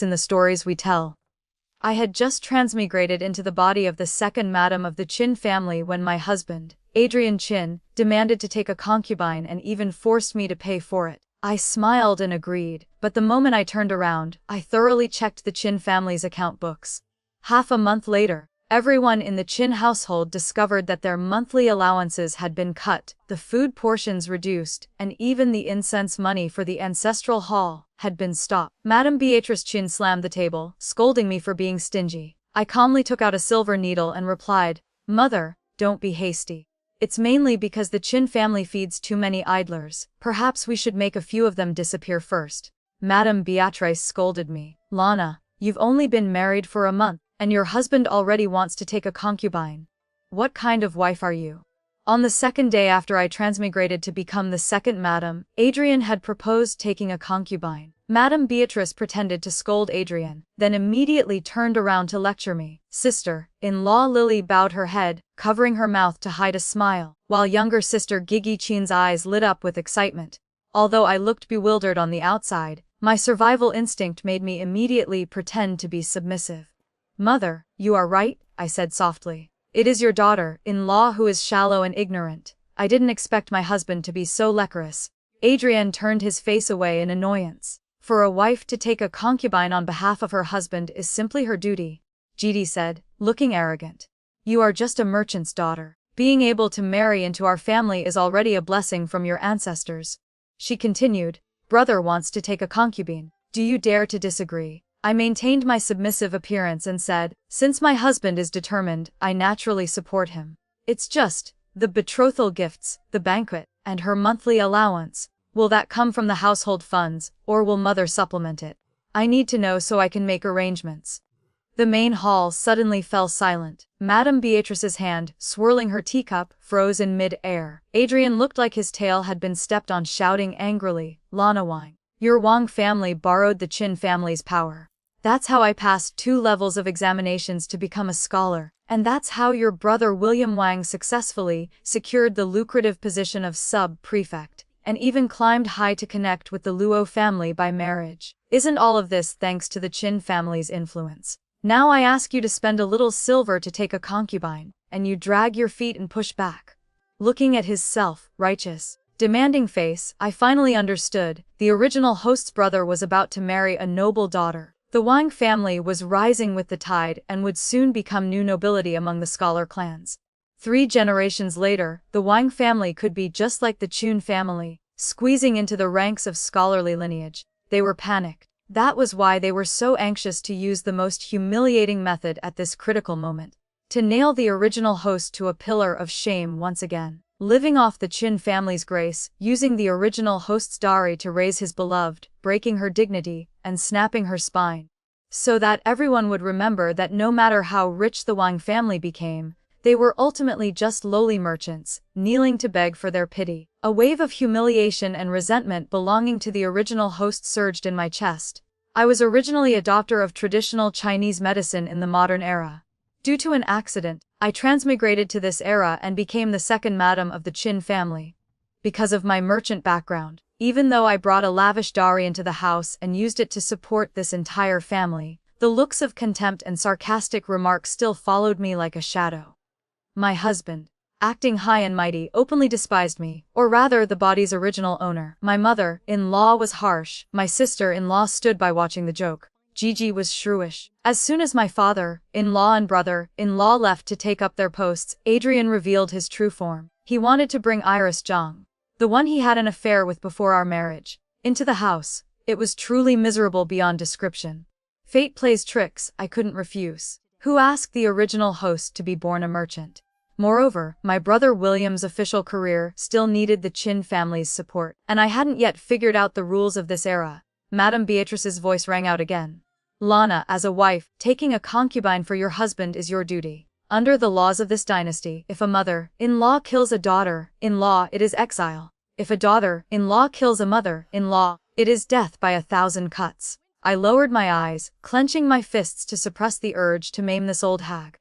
in the stories we tell. I had just transmigrated into the body of the second madam of the Qin family when my husband, Adrian Qin, demanded to take a concubine and even forced me to pay for it. I smiled and agreed, but the moment I turned around, I thoroughly checked the Qin family's account books. Half a month later, everyone in the Qin household discovered that their monthly allowances had been cut, the food portions reduced, and even the incense money for the ancestral hall had been stopped. Madame Beatrice Qin slammed the table, scolding me for being stingy. I calmly took out a silver needle and replied, "Mother, don't be hasty. It's mainly because the Qin family feeds too many idlers. Perhaps we should make a few of them disappear first." Madame Beatrice scolded me. "Lana, you've only been married for a month, and your husband already wants to take a concubine. What kind of wife are you?" On the second day after I transmigrated to become the second madam, Adrian had proposed taking a concubine. Madame Beatrice pretended to scold Adrian, then immediately turned around to lecture me. Sister-in-law Lily bowed her head, covering her mouth to hide a smile, while younger sister Gigi Qin's eyes lit up with excitement. Although I looked bewildered on the outside, my survival instinct made me immediately pretend to be submissive. "Mother, you are right," I said softly. "It is your daughter-in-law who is shallow and ignorant. I didn't expect my husband to be so lecherous." Adrian turned his face away in annoyance. "For a wife to take a concubine on behalf of her husband is simply her duty," Jade said, looking arrogant. "You are just a merchant's daughter. Being able to marry into our family is already a blessing from your ancestors." She continued, "Brother wants to take a concubine. Do you dare to disagree?" I maintained my submissive appearance and said, "Since my husband is determined, I naturally support him. It's just the betrothal gifts, the banquet, and her monthly allowance. Will that come from the household funds, or will mother supplement it? I need to know so I can make arrangements." The main hall suddenly fell silent. Madame Beatrice's hand, swirling her teacup, froze in mid-air. Adrian looked like his tail had been stepped on, shouting angrily, "Lana Wang, your Wang family borrowed the Qin family's power. That's how I passed 2 levels of examinations to become a scholar, and that's how your brother William Wang successfully secured the lucrative position of sub-prefect, and even climbed high to connect with the Luo family by marriage. Isn't all of this thanks to the Qin family's influence? Now I ask you to spend a little silver to take a concubine, and you drag your feet and push back." Looking at his self-righteous, demanding face, I finally understood. The original host's brother was about to marry a noble daughter. The Wang family was rising with the tide and would soon become new nobility among the scholar clans. 3 generations later, the Wang family could be just like the Qin family, squeezing into the ranks of scholarly lineage. They were panicked. That was why they were so anxious to use the most humiliating method at this critical moment. To nail the original host to a pillar of shame once again. Living off the Qin family's grace, using the original host's dowry to raise his beloved, breaking her dignity, and snapping her spine. So that everyone would remember that no matter how rich the Wang family became, they were ultimately just lowly merchants, kneeling to beg for their pity. A wave of humiliation and resentment belonging to the original host surged in my chest. I was originally a doctor of traditional Chinese medicine in the modern era. Due to an accident, I transmigrated to this era and became the second madam of the Qin family. Because of my merchant background, even though I brought a lavish dowry into the house and used it to support this entire family, the looks of contempt and sarcastic remarks still followed me like a shadow. My husband, acting high and mighty, openly despised me, or rather the body's original owner. My mother-in-law was harsh. My sister-in-law stood by watching the joke. Gigi was shrewish. As soon as my father-in-law and brother-in-law left to take up their posts, Adrian revealed his true form. He wanted to bring Iris Zhang, the one he had an affair with before our marriage, into the house. It was truly miserable beyond description. Fate plays tricks, I couldn't refuse. Who asked the original host to be born a merchant? Moreover, my brother William's official career still needed the Qin family's support, and I hadn't yet figured out the rules of this era. Madame Beatrice's voice rang out again. "Lana, as a wife, taking a concubine for your husband is your duty. Under the laws of this dynasty, if a mother-in-law kills a daughter-in-law, it is exile. If a daughter-in-law kills a mother-in-law, it is death by 1,000 cuts." I lowered my eyes, clenching my fists to suppress the urge to maim this old hag.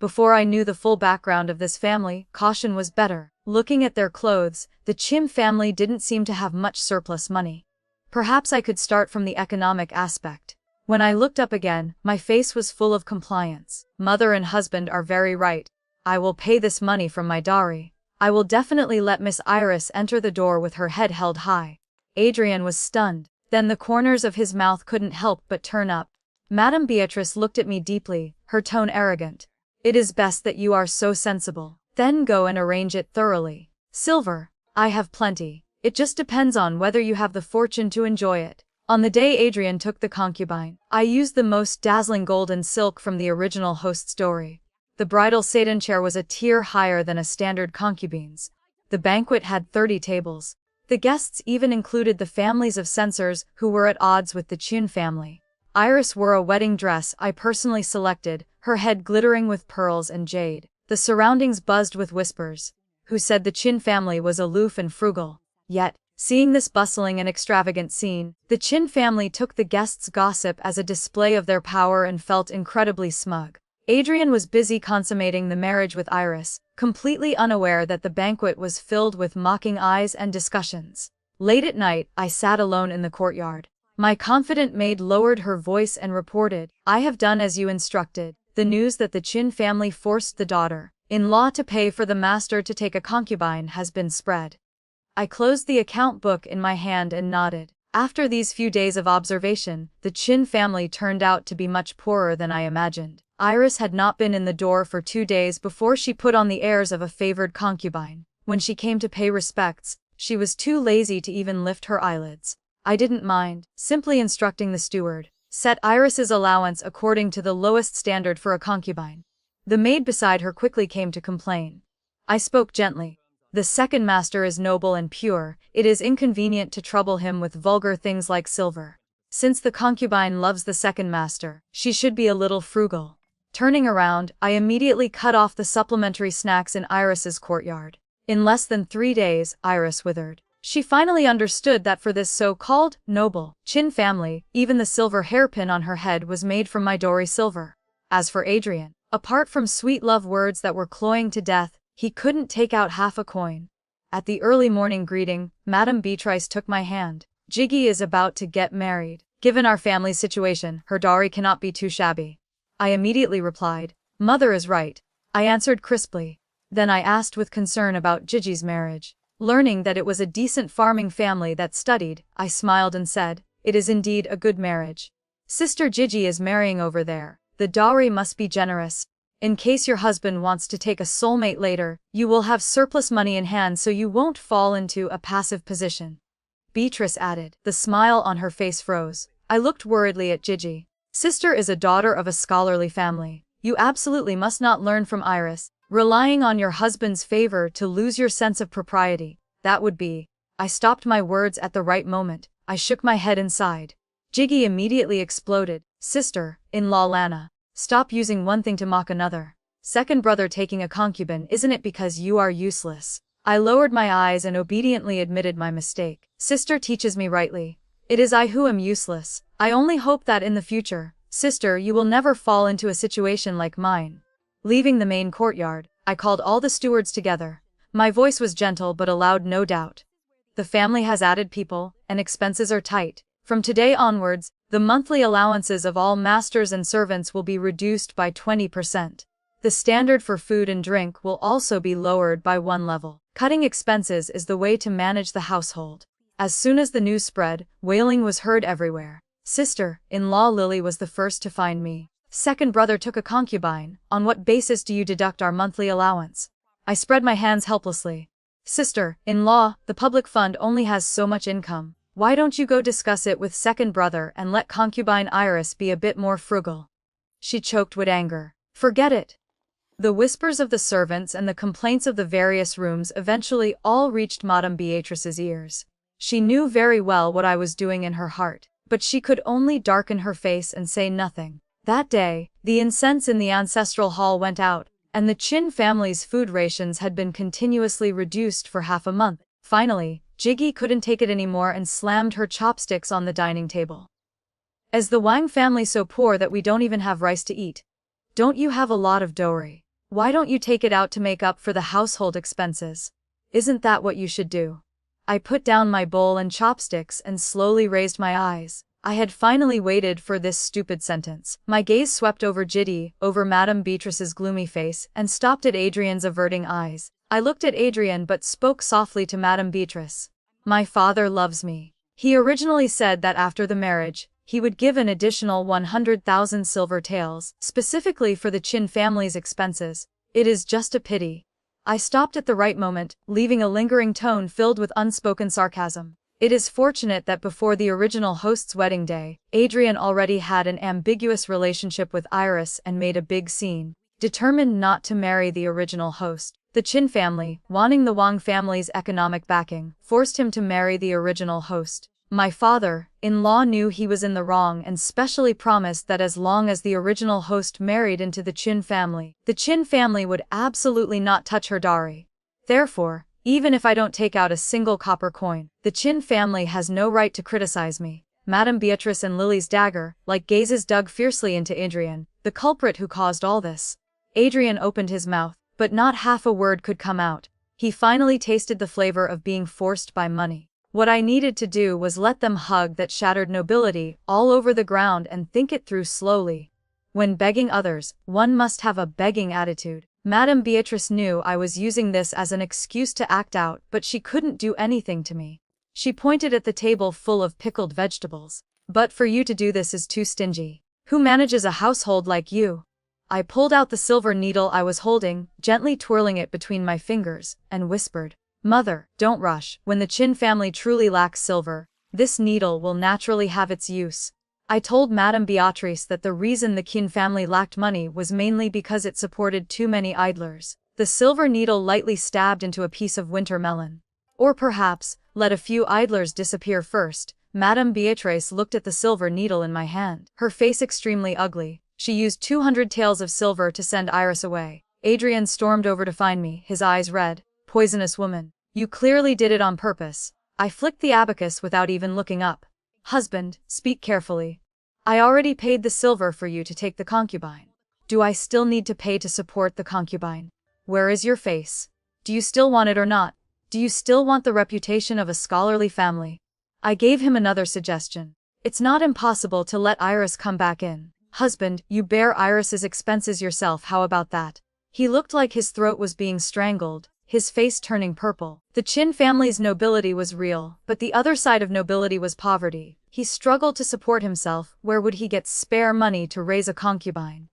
Before I knew the full background of this family, caution was better. Looking at their clothes, the Qin family didn't seem to have much surplus money. Perhaps I could start from the economic aspect. When I looked up again, my face was full of compliance. Mother and husband are very right. I will pay this money from my dowry. I will definitely let Miss Iris enter the door with her head held high. Adrian was stunned. Then the corners of his mouth couldn't help but turn up. Madame Beatrice looked at me deeply, her tone arrogant. It is best that you are so sensible. Then go and arrange it thoroughly. Silver, I have plenty. It just depends on whether you have the fortune to enjoy it. On the day Adrian took the concubine, I used the most dazzling golden silk from the original host's dowry. The bridal sedan chair was a tier higher than a standard concubine's. The banquet had 30 tables. The guests even included the families of censors who were at odds with the Qin family. Iris wore a wedding dress I personally selected, her head glittering with pearls and jade. The surroundings buzzed with whispers. Who said the Qin family was aloof and frugal? Yet, seeing this bustling and extravagant scene, the Qin family took the guests' gossip as a display of their power and felt incredibly smug. Adrian was busy consummating the marriage with Iris, completely unaware that the banquet was filled with mocking eyes and discussions. Late at night, I sat alone in the courtyard. My confident maid lowered her voice and reported, "I have done as you instructed." The news that the Qin family forced the daughter-in-law to pay for the master to take a concubine has been spread. I closed the account book in my hand and nodded. After these few days of observation, the Qin family turned out to be much poorer than I imagined. Iris had not been in the door for 2 days before she put on the airs of a favored concubine. When she came to pay respects, she was too lazy to even lift her eyelids. I didn't mind, simply instructing the steward, set Iris's allowance according to the lowest standard for a concubine. The maid beside her quickly came to complain. I spoke gently. The second master is noble and pure, it is inconvenient to trouble him with vulgar things like silver. Since the concubine loves the second master, she should be a little frugal. Turning around, I immediately cut off the supplementary snacks in Iris's courtyard. In less than 3 days, Iris withered. She finally understood that for this so-called noble Qin family, even the silver hairpin on her head was made from my dowry silver. As for Adrian, apart from sweet love words that were cloying to death, he couldn't take out half a coin. At the early morning greeting, Madame Beatrice took my hand. Jiggy is about to get married. Given our family's situation, her dowry cannot be too shabby. I immediately replied, "Mother is right." I answered crisply. Then I asked with concern about Gigi's marriage. Learning that it was a decent farming family that studied, I smiled and said, "It is indeed a good marriage. Sister Gigi is marrying over there. The dowry must be generous. In case your husband wants to take a soulmate later, you will have surplus money in hand so you won't fall into a passive position." Beatrice added. The smile on her face froze. I looked worriedly at Gigi. Sister is a daughter of a scholarly family. You absolutely must not learn from Iris, relying on your husband's favor to lose your sense of propriety. That would be. I stopped my words at the right moment. I shook my head and sighed. Jiggy immediately exploded. Sister-in-law Lana, stop using one thing to mock another. Second brother taking a concubine, isn't it because you are useless? I lowered my eyes and obediently admitted my mistake. Sister teaches me rightly. It is I who am useless. I only hope that in the future, sister, you will never fall into a situation like mine. Leaving the main courtyard, I called all the stewards together. My voice was gentle but allowed no doubt. The family has added people, and expenses are tight. From today onwards, the monthly allowances of all masters and servants will be reduced by 20%. The standard for food and drink will also be lowered by 1 level. Cutting expenses is the way to manage the household. As soon as the news spread, wailing was heard everywhere. Sister-in-law Lily was the first to find me. Second brother took a concubine. On what basis do you deduct our monthly allowance? I spread my hands helplessly. Sister-in-law, the public fund only has so much income. Why don't you go discuss it with second brother and let concubine Iris be a bit more frugal? She choked with anger. Forget it. The whispers of the servants and the complaints of the various rooms eventually all reached Madame Beatrice's ears. She knew very well what I was doing in her heart, but she could only darken her face and say nothing. That day, the incense in the ancestral hall went out, and the Qin family's food rations had been continuously reduced for half a month. Finally, Jiggy couldn't take it anymore and slammed her chopsticks on the dining table. Is the Wang family so poor that we don't even have rice to eat? Don't you have a lot of dowry? Why don't you take it out to make up for the household expenses? Isn't that what you should do? I put down my bowl and chopsticks and slowly raised my eyes. I had finally waited for this stupid sentence. My gaze swept over Jide, over Madame Beatrice's gloomy face, and stopped at Adrian's averting eyes. I looked at Adrian but spoke softly to Madame Beatrice. My father loves me. He originally said that after the marriage, he would give an additional 100,000 silver taels, specifically for the Qin family's expenses. It is just a pity. I stopped at the right moment, leaving a lingering tone filled with unspoken sarcasm. It is fortunate that before the original host's wedding day, Adrian already had an ambiguous relationship with Iris and made a big scene. Determined not to marry the original host, the Qin family, wanting the Wang family's economic backing, forced him to marry the original host. My father-in-law knew he was in the wrong and specially promised that as long as the original host married into the Qin family would absolutely not touch her dowry. Therefore, even if I don't take out a single copper coin, the Qin family has no right to criticize me. Madame Beatrice and Lily's dagger, like gazes, dug fiercely into Adrian, the culprit who caused all this. Adrian opened his mouth, but not half a word could come out. He finally tasted the flavor of being forced by money. What I needed to do was let them hug that shattered nobility all over the ground and think it through slowly. When begging others, one must have a begging attitude. Madame Beatrice knew I was using this as an excuse to act out, but she couldn't do anything to me. She pointed at the table full of pickled vegetables. But for you to do this is too stingy. Who manages a household like you? I pulled out the silver needle I was holding, gently twirling it between my fingers, and whispered, Mother, don't rush. When the Qin family truly lacks silver, this needle will naturally have its use. I told Madame Beatrice that the reason the Qin family lacked money was mainly because it supported too many idlers. The silver needle lightly stabbed into a piece of winter melon. Or perhaps, let a few idlers disappear first. Madame Beatrice looked at the silver needle in my hand. Her face extremely ugly. She used 200 taels of silver to send Iris away. Adrian stormed over to find me, his eyes red. Poisonous woman. You clearly did it on purpose. I flicked the abacus without even looking up. Husband, speak carefully. I already paid the silver for you to take the concubine. Do I still need to pay to support the concubine? Where is your face? Do you still want it or not? Do you still want the reputation of a scholarly family? I gave him another suggestion. It's not impossible to let Iris come back in. Husband, you bear Iris's expenses yourself, how about that? He looked like his throat was being strangled, his face turning purple. The Qin family's nobility was real, but the other side of nobility was poverty. He struggled to support himself. Where would he get spare money to raise a concubine?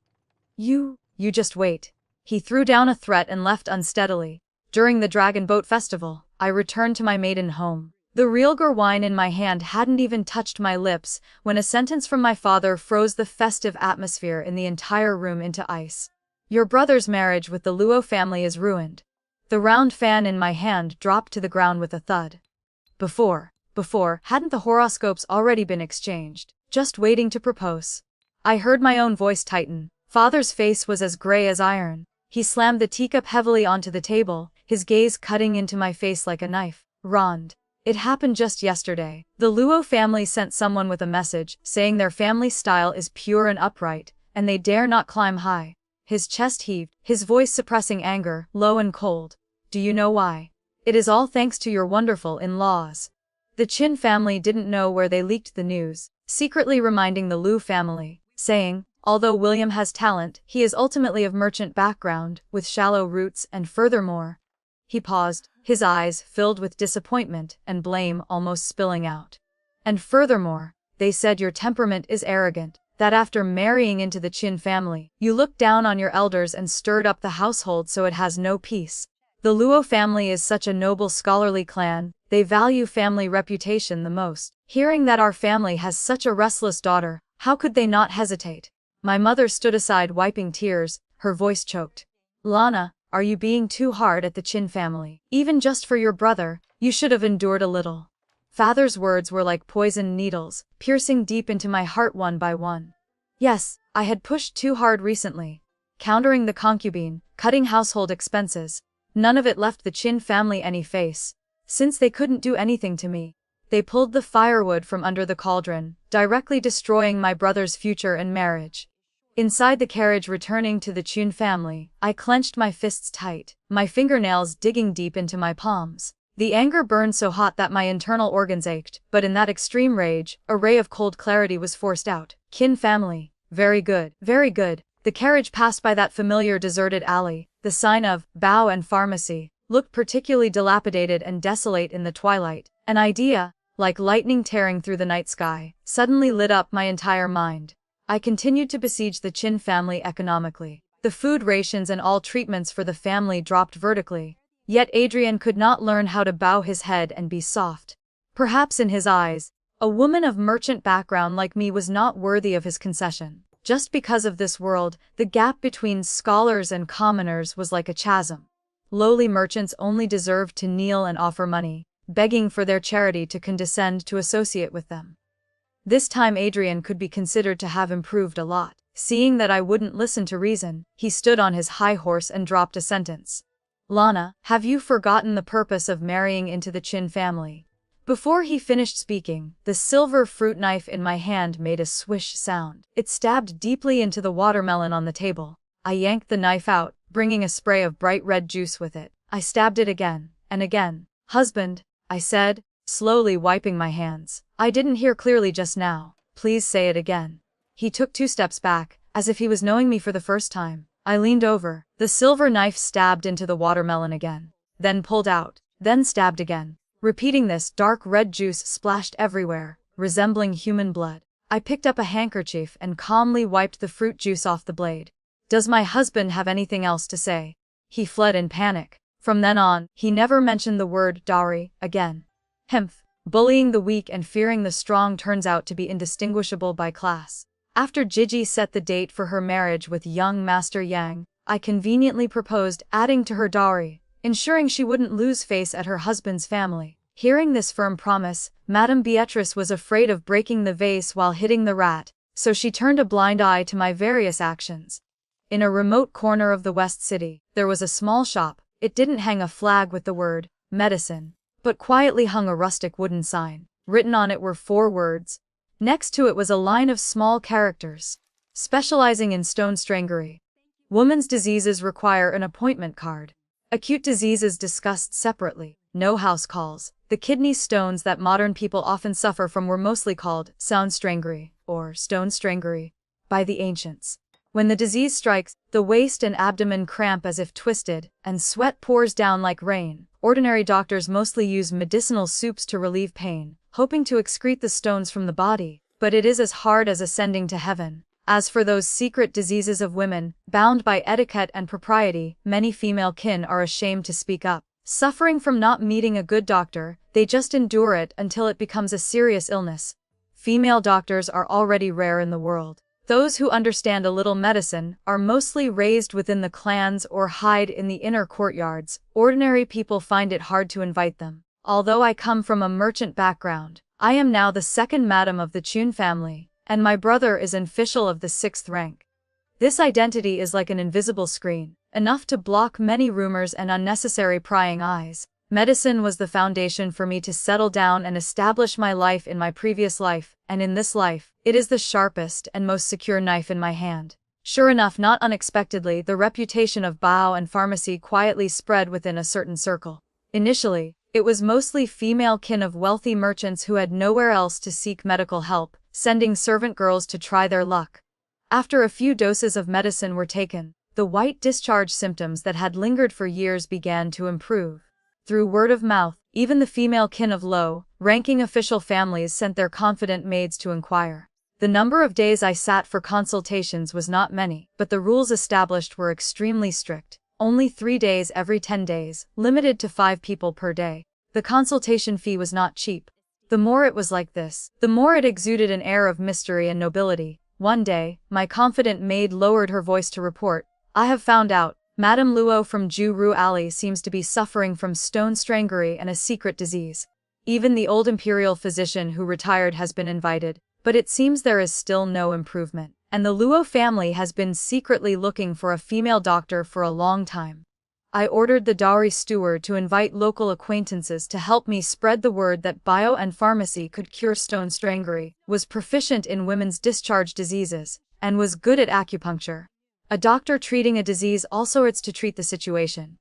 You just wait. He threw down a threat and left unsteadily. During the Dragon Boat Festival, I returned to my maiden home. The realgar wine in my hand hadn't even touched my lips when a sentence from my father froze the festive atmosphere in the entire room into ice. Your brother's marriage with the Luo family is ruined. The round fan in my hand dropped to the ground with a thud. Before, hadn't the horoscopes already been exchanged, just waiting to propose? I heard my own voice tighten. Father's face was as gray as iron. He slammed the teacup heavily onto the table, his gaze cutting into my face like a knife. Rond. It happened just yesterday. The Luo family sent someone with a message, saying their family style is pure and upright, and they dare not climb high. His chest heaved, his voice suppressing anger, low and cold. Do you know why? It is all thanks to your wonderful in-laws. The Qin family didn't know where they leaked the news, secretly reminding the Liu family, saying, although William has talent, he is ultimately of merchant background, with shallow roots, and furthermore. He paused, his eyes filled with disappointment and blame almost spilling out. And furthermore, they said your temperament is arrogant, that after marrying into the Qin family, you looked down on your elders and stirred up the household so it has no peace. The Luo family is such a noble scholarly clan, they value family reputation the most. Hearing that our family has such a restless daughter, how could they not hesitate? My mother stood aside wiping tears, her voice choked. Lana, are you being too hard at the Qin family? Even just for your brother, you should have endured a little. Father's words were like poisoned needles, piercing deep into my heart one by one. Yes, I had pushed too hard recently. Countering the concubine, cutting household expenses. None of it left the Qin family any face. Since they couldn't do anything to me, they pulled the firewood from under the cauldron, directly destroying my brother's future and marriage. Inside the carriage returning to the Qin family, I clenched my fists tight, my fingernails digging deep into my palms. The anger burned so hot that my internal organs ached, but in that extreme rage, a ray of cold clarity was forced out. Qin family. Very good, very good. The carriage passed by that familiar deserted alley, the sign of Bao and Pharmacy, looked particularly dilapidated and desolate in the twilight. An idea, like lightning tearing through the night sky, suddenly lit up my entire mind. I continued to besiege the Qin family economically. The food rations and all treatments for the family dropped vertically. Yet Adrian could not learn how to bow his head and be soft. Perhaps in his eyes, a woman of merchant background like me was not worthy of his concession. Just because of this world, the gap between scholars and commoners was like a chasm. Lowly merchants only deserved to kneel and offer money, begging for their charity to condescend to associate with them. This time Adrian could be considered to have improved a lot. Seeing that I wouldn't listen to reason, he stood on his high horse and dropped a sentence. Lana, have you forgotten the purpose of marrying into the Qin family? Before he finished speaking, the silver fruit knife in my hand made a swish sound. It stabbed deeply into the watermelon on the table. I yanked the knife out, bringing a spray of bright red juice with it. I stabbed it again, and again. Husband, I said, slowly wiping my hands. I didn't hear clearly just now. Please say it again. He took 2 steps back, as if he was knowing me for the first time. I leaned over. The silver knife stabbed into the watermelon again, then pulled out, then stabbed again. Repeating this, dark red juice splashed everywhere, resembling human blood. I picked up a handkerchief and calmly wiped the fruit juice off the blade. Does my husband have anything else to say? He fled in panic. From then on, he never mentioned the word dowry again. Hemph. Bullying the weak and fearing the strong turns out to be indistinguishable by class. After Gigi set the date for her marriage with young Master Yang, I conveniently proposed adding to her dowry, ensuring she wouldn't lose face at her husband's family. Hearing this firm promise, Madame Beatrice was afraid of breaking the vase while hitting the rat, so she turned a blind eye to my various actions. In a remote corner of the West City, there was a small shop. It didn't hang a flag with the word medicine, but quietly hung a rustic wooden sign. Written on it were 4 words. Next to it was a line of small characters. Specializing in stone strangery. Women's diseases require an appointment card. Acute diseases discussed separately. No house calls. The kidney stones that modern people often suffer from were mostly called sound strangery, or stone strangery, by the ancients. When the disease strikes, the waist and abdomen cramp as if twisted, and sweat pours down like rain. Ordinary doctors mostly use medicinal soups to relieve pain, hoping to excrete the stones from the body, but it is as hard as ascending to heaven. As for those secret diseases of women, bound by etiquette and propriety, many female kin are ashamed to speak up. Suffering from not meeting a good doctor, they just endure it until it becomes a serious illness. Female doctors are already rare in the world. Those who understand a little medicine are mostly raised within the clans or hide in the inner courtyards. Ordinary people find it hard to invite them. Although I come from a merchant background, I am now the 2nd madam of the Qin family, and my brother is an official of the 6th rank. This identity is like an invisible screen, enough to block many rumors and unnecessary prying eyes. Medicine was the foundation for me to settle down and establish my life in my previous life, and in this life, it is the sharpest and most secure knife in my hand. Sure enough, not unexpectedly, the reputation of Bao and Pharmacy quietly spread within a certain circle. Initially, it was mostly female kin of wealthy merchants who had nowhere else to seek medical help, sending servant girls to try their luck. After a few doses of medicine were taken, the white discharge symptoms that had lingered for years began to improve. Through word of mouth, even the female kin of low-ranking official families sent their confident maids to inquire. The number of days I sat for consultations was not many, but the rules established were extremely strict. Only 3 days every 10 days, limited to 5 people per day. The consultation fee was not cheap. The more it was like this, the more it exuded an air of mystery and nobility. One day, my confident maid lowered her voice to report, "I have found out. Madame Luo from Ju Ru Alley seems to be suffering from stone strangery and a secret disease. Even the old imperial physician who retired has been invited, but it seems there is still no improvement, and the Luo family has been secretly looking for a female doctor for a long time." I ordered the dowry steward to invite local acquaintances to help me spread the word that Bio and Pharmacy could cure stone strangery, was proficient in women's discharge diseases, and was good at acupuncture. A doctor treating a disease also urged to treat the situation.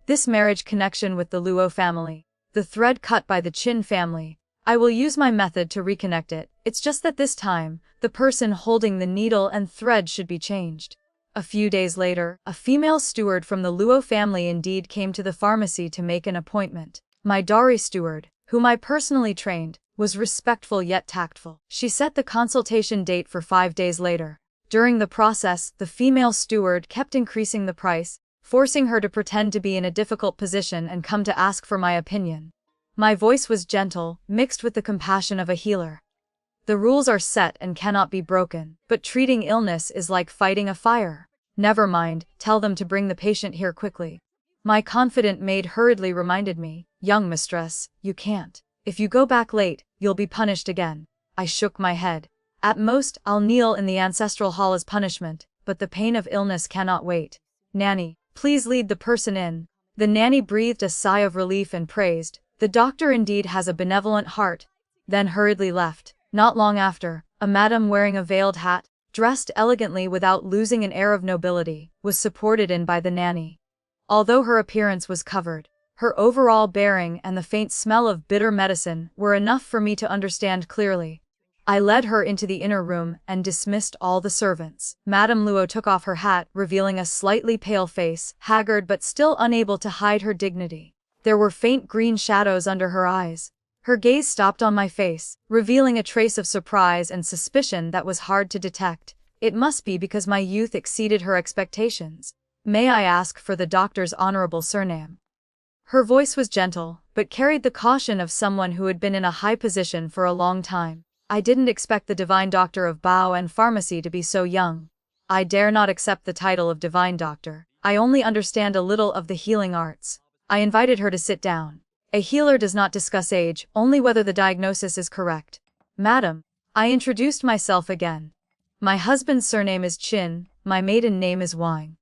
This marriage connection with the Luo family. the thread cut by the Qin family. I will use my method to reconnect it. It's just that this time, the person holding the needle and thread should be changed. A few days later, a female steward from the Luo family indeed came to the pharmacy to make an appointment. My Dari steward, whom I personally trained, was respectful yet tactful. She set the consultation date for 5 days later. During the process, the female steward kept increasing the price, forcing her to pretend to be in a difficult position and come to ask for my opinion. My voice was gentle, mixed with the compassion of a healer. The rules are set and cannot be broken, but treating illness is like fighting a fire. Never mind, tell them to bring the patient here quickly. My confident maid hurriedly reminded me, young mistress, you can't. If you go back late, you'll be punished again. I shook my head. At most, I'll kneel in the ancestral hall as punishment, but the pain of illness cannot wait. Nanny, please lead the person in. The nanny breathed a sigh of relief and praised, the doctor indeed has a benevolent heart, then hurriedly left. Not long after, a madam wearing a veiled hat, dressed elegantly without losing an air of nobility, was supported in by the nanny. Although her appearance was covered, her overall bearing and the faint smell of bitter medicine were enough for me to understand clearly. I led her into the inner room and dismissed all the servants. Madame Luo took off her hat, revealing a slightly pale face, haggard but still unable to hide her dignity. There were faint green shadows under her eyes. Her gaze stopped on my face, revealing a trace of surprise and suspicion that was hard to detect. It must be because my youth exceeded her expectations. May I ask for the doctor's honorable surname? Her voice was gentle, but carried the caution of someone who had been in a high position for a long time. I didn't expect the divine doctor of Bao and pharmacy to be so young. I dare not accept the title of divine doctor. I only understand a little of the healing arts. I invited her to sit down. A healer does not discuss age, only whether the diagnosis is correct. Madam, I introduced myself again. My husband's surname is Qin, my maiden name is Wang.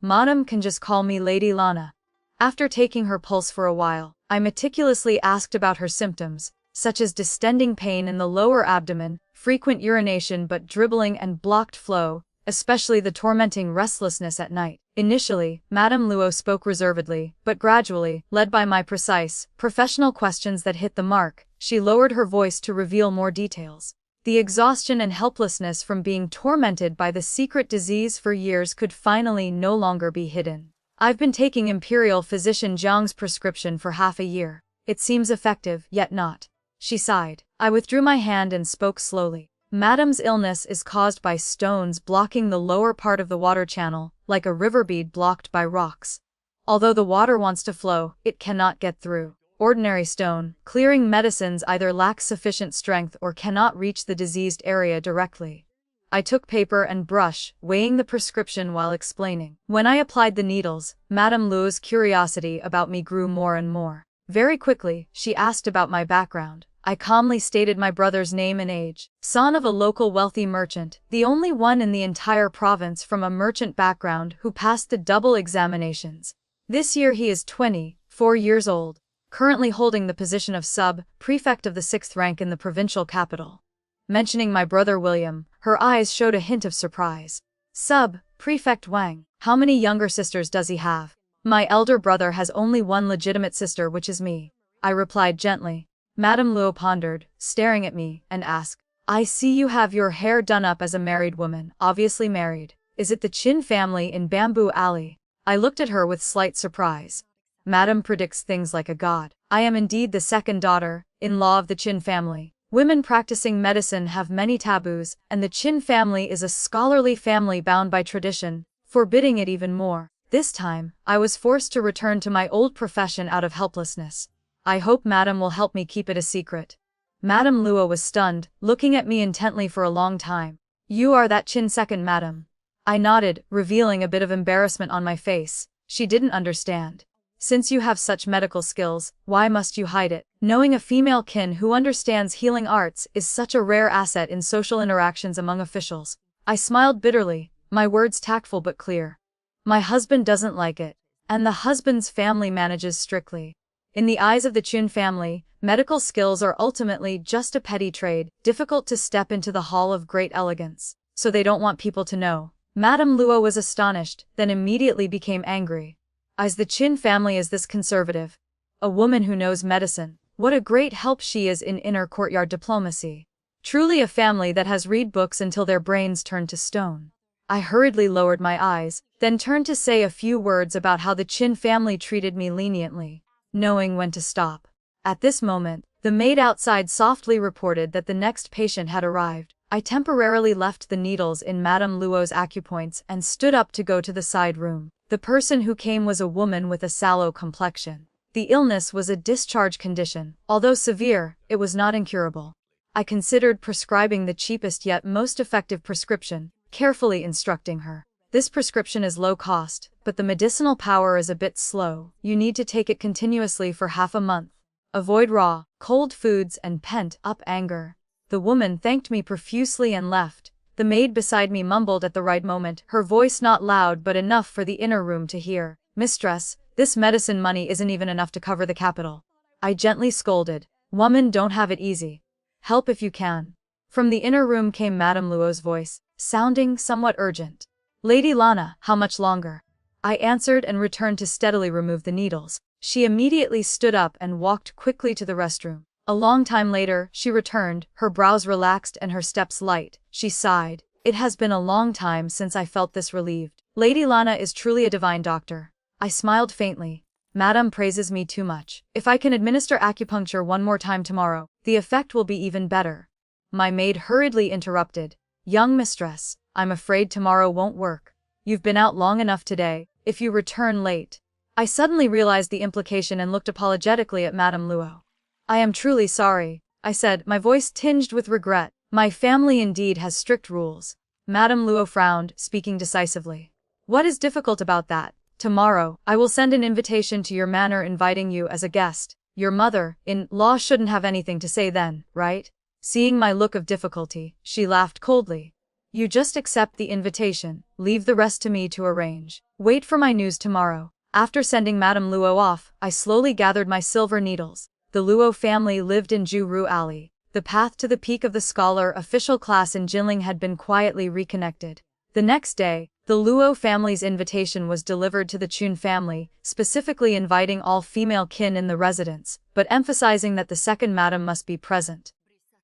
Madam can just call me Lady Lana. After taking her pulse for a while, I meticulously asked about her symptoms, such as distending pain in the lower abdomen, frequent urination but dribbling and blocked flow, especially the tormenting restlessness at night. Initially, Madame Luo spoke reservedly, but gradually, led by my precise, professional questions that hit the mark, she lowered her voice to reveal more details. The exhaustion and helplessness from being tormented by the secret disease for years could finally no longer be hidden. I've been taking Imperial Physician Jiang's prescription for half a year. It seems effective, yet not. She sighed. I withdrew my hand and spoke slowly. Madame's illness is caused by stones blocking the lower part of the water channel, like a river bead blocked by rocks. Although the water wants to flow, it cannot get through. Ordinary stone, clearing medicines either lack sufficient strength or cannot reach the diseased area directly. I took paper and brush, weighing the prescription while explaining. When I applied the needles, Madame Luo's curiosity about me grew more and more. Very quickly, she asked about my background. I calmly stated my brother's name and age. Son of a local wealthy merchant, the only one in the entire province from a merchant background who passed the double examinations. This year he is 24 years old, currently holding the position of sub-prefect of the 6th rank in the provincial capital. Mentioning my brother William, her eyes showed a hint of surprise. Sub-prefect Wang, how many younger sisters does he have? My elder brother has only one legitimate sister, which is me, I replied gently. Madame Luo pondered, staring at me, and asked, I see you have your hair done up as a married woman, obviously married. Is it the Qin family in Bamboo Alley? I looked at her with slight surprise. Madame predicts things like a god. I am indeed the second daughter-in-law of the Qin family. Women practicing medicine have many taboos, and the Qin family is a scholarly family bound by tradition, forbidding it even more. This time, I was forced to return to my old profession out of helplessness. I hope Madame will help me keep it a secret. Madame Luo was stunned, looking at me intently for a long time. You are that Qin second, Madame. I nodded, revealing a bit of embarrassment on my face. She didn't understand. Since you have such medical skills, why must you hide it? Knowing a female kin who understands healing arts is such a rare asset in social interactions among officials. I smiled bitterly, my words tactful but clear. My husband doesn't like it, and the husband's family manages strictly. In the eyes of the Qin family, medical skills are ultimately just a petty trade, difficult to step into the hall of great elegance, so they don't want people to know. Madame Luo was astonished, then immediately became angry. As the Qin family is this conservative? A woman who knows medicine. What a great help she is in inner courtyard diplomacy. Truly a family that has read books until their brains turn to stone. I hurriedly lowered my eyes, then turned to say a few words about how the Qin family treated me leniently, knowing when to stop. At this moment, the maid outside softly reported that the next patient had arrived. I temporarily left the needles in Madame Luo's acupoints and stood up to go to the side room. The person who came was a woman with a sallow complexion. The illness was a discharge condition. Although severe, it was not incurable. I considered prescribing the cheapest yet most effective prescription, carefully instructing her. This prescription is low cost, but the medicinal power is a bit slow. You need to take it continuously for half a month. Avoid raw, cold foods and pent-up anger. The woman thanked me profusely and left. The maid beside me mumbled at the right moment, her voice not loud but enough for the inner room to hear. "Mistress, this medicine money isn't even enough to cover the capital." I gently scolded. "Woman, don't have it easy. Help if you can." From the inner room came Madame Luo's voice, sounding somewhat urgent. "Lady Lana, how much longer?" I answered and returned to steadily remove the needles. She immediately stood up and walked quickly to the restroom. A long time later, she returned, her brows relaxed and her steps light. She sighed. "It has been a long time since I felt this relieved. Lady Lana is truly a divine doctor." I smiled faintly. "Madame praises me too much. If I can administer acupuncture one more time tomorrow, the effect will be even better." My maid hurriedly interrupted. "Young mistress, I'm afraid tomorrow won't work. You've been out long enough today. If you return late." I suddenly realized the implication and looked apologetically at Madame Luo. "I am truly sorry," I said, my voice tinged with regret. "My family indeed has strict rules." Madame Luo frowned, speaking decisively. "What is difficult about that? Tomorrow, I will send an invitation to your manor inviting you as a guest. Your mother-in-law shouldn't have anything to say then, right?" Seeing my look of difficulty, she laughed coldly. "You just accept the invitation, leave the rest to me to arrange. Wait for my news tomorrow." After sending Madame Luo off, I slowly gathered my silver needles. The Luo family lived in Ju-Ru Alley. The path to the peak of the scholar official class in Jinling had been quietly reconnected. The next day, the Luo family's invitation was delivered to the Chun family, specifically inviting all female kin in the residence, but emphasizing that the second madam must be present.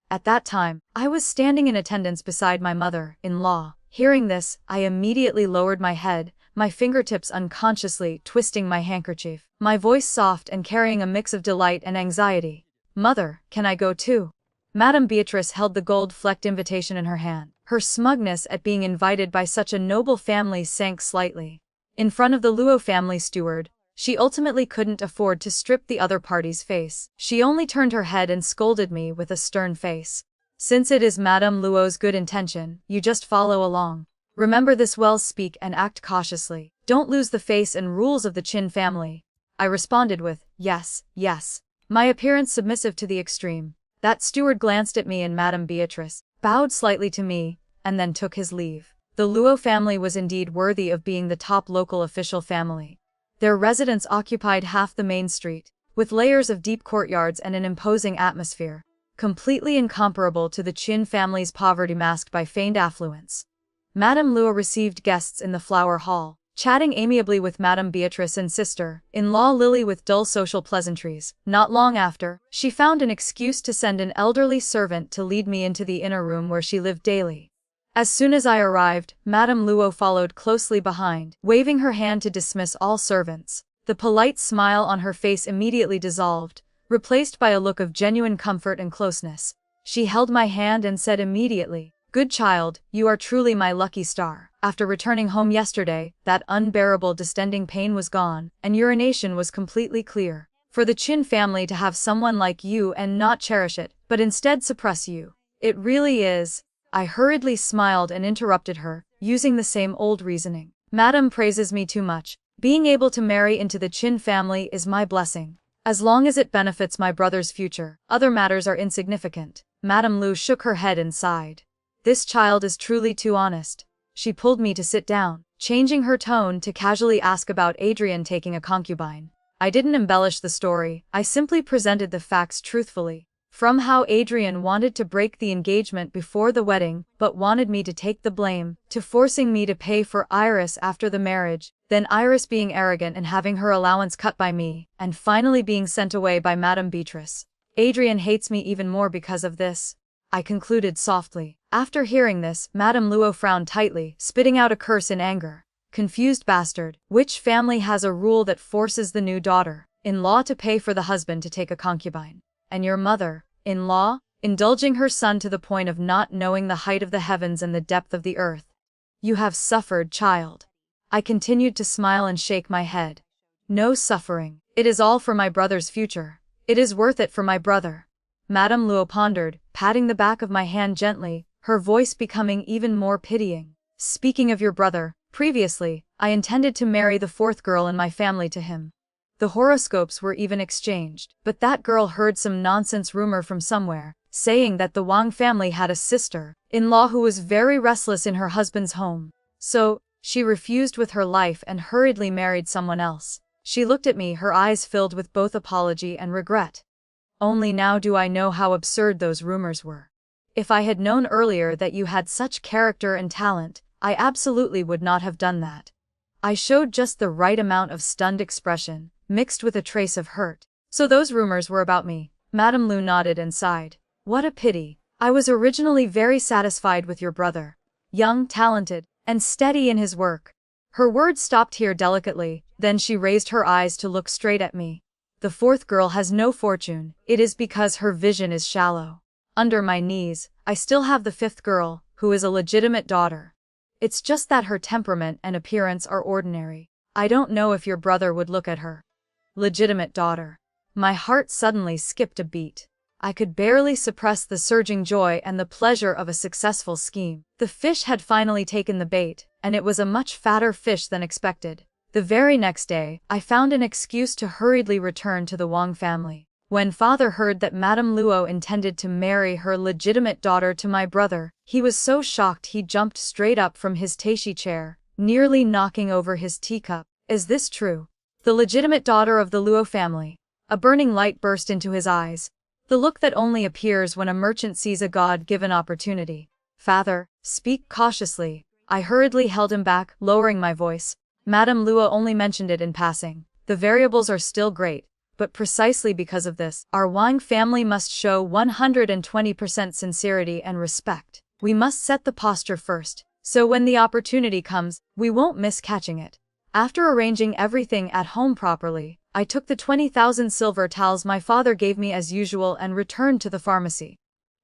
At that time, I was standing in attendance beside my mother-in-law. Hearing this, I immediately lowered my head, my fingertips unconsciously twisting my handkerchief, my voice soft and carrying a mix of delight and anxiety. "Mother, can I go too?" Madame Beatrice held the gold-flecked invitation in her hand. Her smugness at being invited by such a noble family sank slightly. In front of the Luo family steward, she ultimately couldn't afford to strip the other party's face. She only turned her head and scolded me with a stern face. "Since it is Madame Luo's good intention, you just follow along. Remember this well, speak and act cautiously. Don't lose the face and rules of the Qin family." I responded with, "Yes, yes." My appearance submissive to the extreme. That steward glanced at me and Madame Beatrice, bowed slightly to me, and then took his leave. The Luo family was indeed worthy of being the top local official family. Their residence occupied half the main street, with layers of deep courtyards and an imposing atmosphere, completely incomparable to the Qin family's poverty masked by feigned affluence. Madame Luo received guests in the flower hall, chatting amiably with Madame Beatrice and sister-in-law Lily with dull social pleasantries. Not long after, she found an excuse to send an elderly servant to lead me into the inner room where she lived daily. As soon as I arrived, Madame Luo followed closely behind, waving her hand to dismiss all servants. The polite smile on her face immediately dissolved, replaced by a look of genuine comfort and closeness. She held my hand and said immediately, "Good child, you are truly my lucky star. After returning home yesterday, that unbearable distending pain was gone, and urination was completely clear. For the Qin family to have someone like you and not cherish it, but instead suppress you. It really is." I hurriedly smiled and interrupted her, using the same old reasoning. "Madam praises me too much. Being able to marry into the Qin family is my blessing. As long as it benefits my brother's future, other matters are insignificant." Madame Lu shook her head and sighed. "This child is truly too honest." She pulled me to sit down, changing her tone to casually ask about Adrian taking a concubine. I didn't embellish the story, I simply presented the facts truthfully. From how Adrian wanted to break the engagement before the wedding, but wanted me to take the blame, to forcing me to pay for Iris after the marriage, then Iris being arrogant and having her allowance cut by me, and finally being sent away by Madame Beatrice. Adrian hates me even more because of this, I concluded softly. After hearing this, Madame Luo frowned tightly, spitting out a curse in anger. Confused bastard, which family has a rule that forces the new daughter-in-law to pay for the husband to take a concubine? And your mother-in-law, indulging her son to the point of not knowing the height of the heavens and the depth of the earth. You have suffered, child. I continued to smile and shake my head. No suffering. It is all for my brother's future. It is worth it for my brother. Madame Luo pondered, patting the back of my hand gently, her voice becoming even more pitying. Speaking of your brother, previously, I intended to marry the fourth girl in my family to him. The horoscopes were even exchanged, but that girl heard some nonsense rumor from somewhere, saying that the Wang family had a sister-in-law who was very restless in her husband's home. So, she refused with her life and hurriedly married someone else. She looked at me, her eyes filled with both apology and regret. Only now do I know how absurd those rumors were. If I had known earlier that you had such character and talent, I absolutely would not have done that. I showed just the right amount of stunned expression, mixed with a trace of hurt. So those rumors were about me. Madame Lu nodded and sighed. What a pity. I was originally very satisfied with your brother. Young, talented, and steady in his work. Her words stopped here delicately, then she raised her eyes to look straight at me. The fourth girl has no fortune, it is because her vision is shallow. Under my knees, I still have the fifth girl, who is a legitimate daughter. It's just that her temperament and appearance are ordinary. I don't know if your brother would look at her. Legitimate daughter. My heart suddenly skipped a beat. I could barely suppress the surging joy and the pleasure of a successful scheme. The fish had finally taken the bait, and it was a much fatter fish than expected. The very next day, I found an excuse to hurriedly return to the Wang family. When father heard that Madame Luo intended to marry her legitimate daughter to my brother, he was so shocked he jumped straight up from his taishi chair, nearly knocking over his teacup. Is this true? The legitimate daughter of the Luo family. A burning light burst into his eyes. The look that only appears when a merchant sees a God-given opportunity. Father, speak cautiously. I hurriedly held him back, lowering my voice. Madame Luo only mentioned it in passing. The variables are still great, but precisely because of this, our Wang family must show 120% sincerity and respect. We must set the posture first, so when the opportunity comes, we won't miss catching it. After arranging everything at home properly, I took the 20,000 silver taels my father gave me as usual and returned to the pharmacy.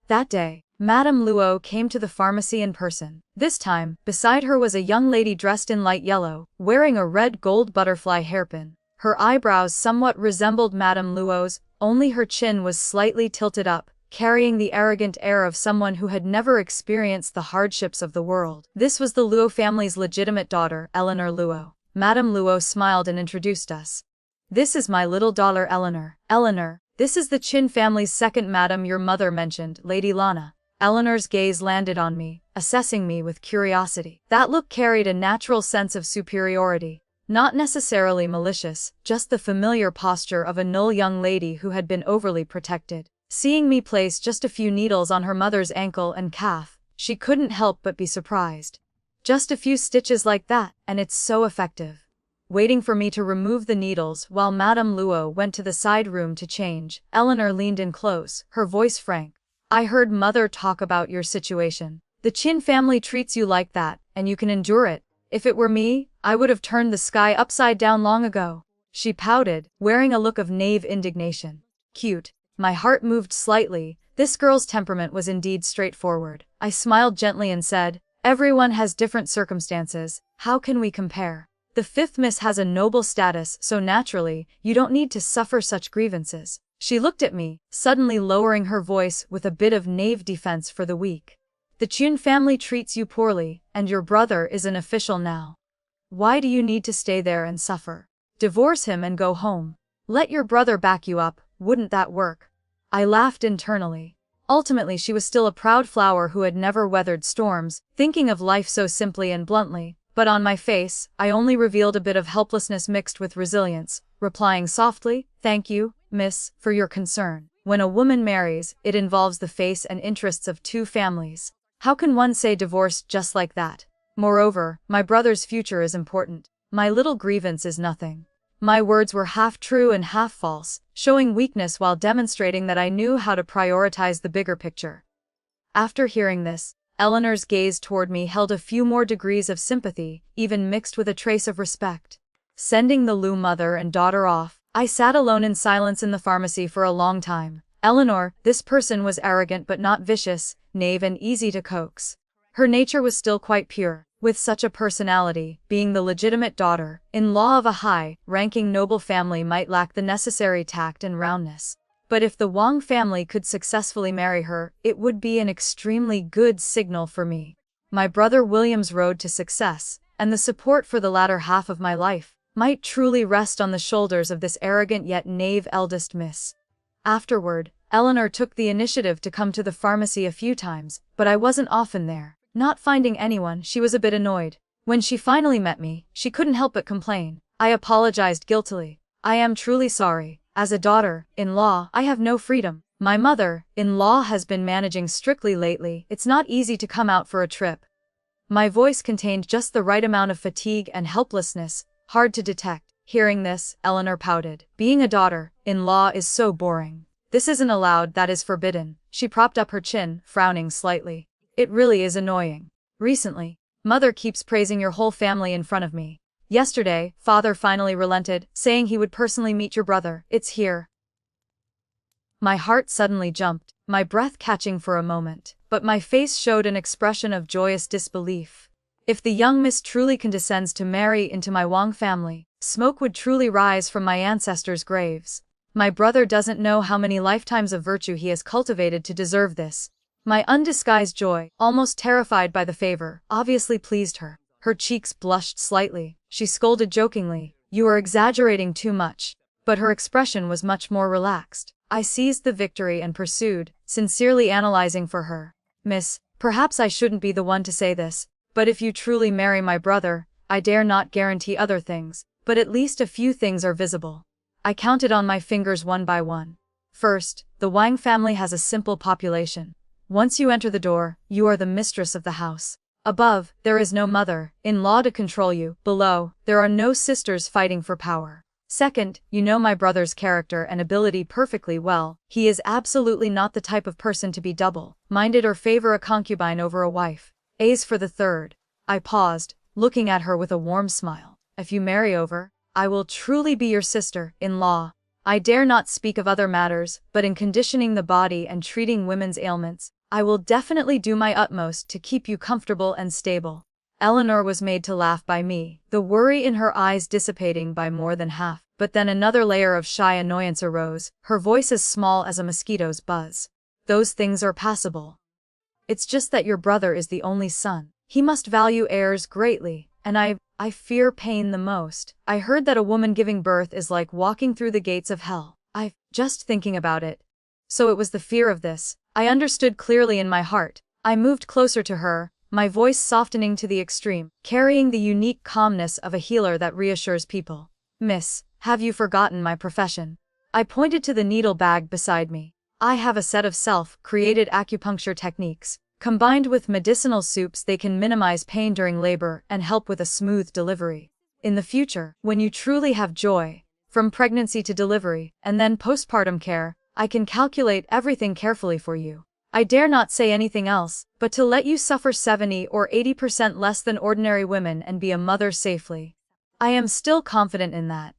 That day, Madame Luo came to the pharmacy in person. This time, beside her was a young lady dressed in light yellow, wearing a red gold butterfly hairpin. Her eyebrows somewhat resembled Madame Luo's, only her chin was slightly tilted up, carrying the arrogant air of someone who had never experienced the hardships of the world. This was the Luo family's legitimate daughter, Eleanor Luo. Madame Luo smiled and introduced us. This is my little daughter Eleanor. Eleanor, this is the Qin family's second madam your mother mentioned, Lady Lana. Eleanor's gaze landed on me, assessing me with curiosity. That look carried a natural sense of superiority. Not necessarily malicious, just the familiar posture of a null young lady who had been overly protected. Seeing me place just a few needles on her mother's ankle and calf, she couldn't help but be surprised. Just a few stitches like that, and it's so effective. Waiting for me to remove the needles while Madame Luo went to the side room to change, Eleanor leaned in close, her voice frank. I heard mother talk about your situation. The Qin family treats you like that, and you can endure it. If it were me, I would have turned the sky upside down long ago. She pouted, wearing a look of naive indignation. Cute. My heart moved slightly. This girl's temperament was indeed straightforward. I smiled gently and said, everyone has different circumstances, how can we compare? The fifth miss has a noble status, so naturally, you don't need to suffer such grievances. She looked at me, suddenly lowering her voice with a bit of naive defense for the weak. The Qin family treats you poorly, and your brother is an official now. Why do you need to stay there and suffer? Divorce him and go home. Let your brother back you up, wouldn't that work? I laughed internally. Ultimately she was still a proud flower who had never weathered storms, thinking of life so simply and bluntly, but on my face, I only revealed a bit of helplessness mixed with resilience, replying softly, thank you, miss, for your concern. When a woman marries, it involves the face and interests of two families. How can one say divorce just like that? Moreover, my brother's future is important. My little grievance is nothing. My words were half true and half false, showing weakness while demonstrating that I knew how to prioritize the bigger picture. After hearing this, Eleanor's gaze toward me held a few more degrees of sympathy, even mixed with a trace of respect. Sending the Lu mother and daughter off, I sat alone in silence in the pharmacy for a long time. Eleanor, this person was arrogant but not vicious, naive and easy to coax. Her nature was still quite pure. With such a personality, being the legitimate daughter-in-law of a high-ranking noble family might lack the necessary tact and roundness. But if the Wang family could successfully marry her, it would be an extremely good signal for me. My brother William's road to success, and the support for the latter half of my life, might truly rest on the shoulders of this arrogant yet naive eldest miss. Afterward, Eleanor took the initiative to come to the pharmacy a few times, but I wasn't often there. Not finding anyone, she was a bit annoyed. When she finally met me, she couldn't help but complain. I apologized guiltily. I am truly sorry. As a daughter-in-law, I have no freedom. My mother-in-law has been managing strictly lately. It's not easy to come out for a trip. My voice contained just the right amount of fatigue and helplessness, hard to detect. Hearing this, Eleanor pouted. Being a daughter-in-law is so boring. This isn't allowed, that is forbidden. She propped up her chin, frowning slightly. It really is annoying. Recently, Mother keeps praising your whole family in front of me. Yesterday, Father finally relented, saying he would personally meet your brother. It's here. My heart suddenly jumped, my breath catching for a moment, but my face showed an expression of joyous disbelief. If the young miss truly condescends to marry into my Wang family, smoke would truly rise from my ancestors' graves. My brother doesn't know how many lifetimes of virtue he has cultivated to deserve this. My undisguised joy, almost terrified by the favor, obviously pleased her. Her cheeks blushed slightly. She scolded jokingly, "You are exaggerating too much." But her expression was much more relaxed. I seized the victory and pursued, sincerely analyzing for her. "Miss, perhaps I shouldn't be the one to say this, but if you truly marry my brother, I dare not guarantee other things, but at least a few things are visible." I counted on my fingers one by one. First, the Wang family has a simple population. Once you enter the door, you are the mistress of the house. Above, there is no mother-in-law to control you. Below, there are no sisters fighting for power. Second, you know my brother's character and ability perfectly well. He is absolutely not the type of person to be double-minded or favor a concubine over a wife. As for the third, I paused, looking at her with a warm smile. If you marry over, I will truly be your sister-in-law. I dare not speak of other matters, but in conditioning the body and treating women's ailments, I will definitely do my utmost to keep you comfortable and stable. Eleanor was made to laugh by me, the worry in her eyes dissipating by more than half. But then another layer of shy annoyance arose, her voice as small as a mosquito's buzz. "Those things are passable. It's just that your brother is the only son. He must value heirs greatly, and I fear pain the most. I heard that a woman giving birth is like walking through the gates of hell. Just thinking about it." So it was the fear of this. I understood clearly in my heart. I moved closer to her, my voice softening to the extreme, carrying the unique calmness of a healer that reassures people. "Miss, have you forgotten my profession?" I pointed to the needle bag beside me. "I have a set of self-created acupuncture techniques. Combined with medicinal soups, they can minimize pain during labor and help with a smooth delivery. In the future, when you truly have joy, from pregnancy to delivery, and then postpartum care, I can calculate everything carefully for you. I dare not say anything else, but to let you suffer 70 or 80% less than ordinary women and be a mother safely. I am still confident in that."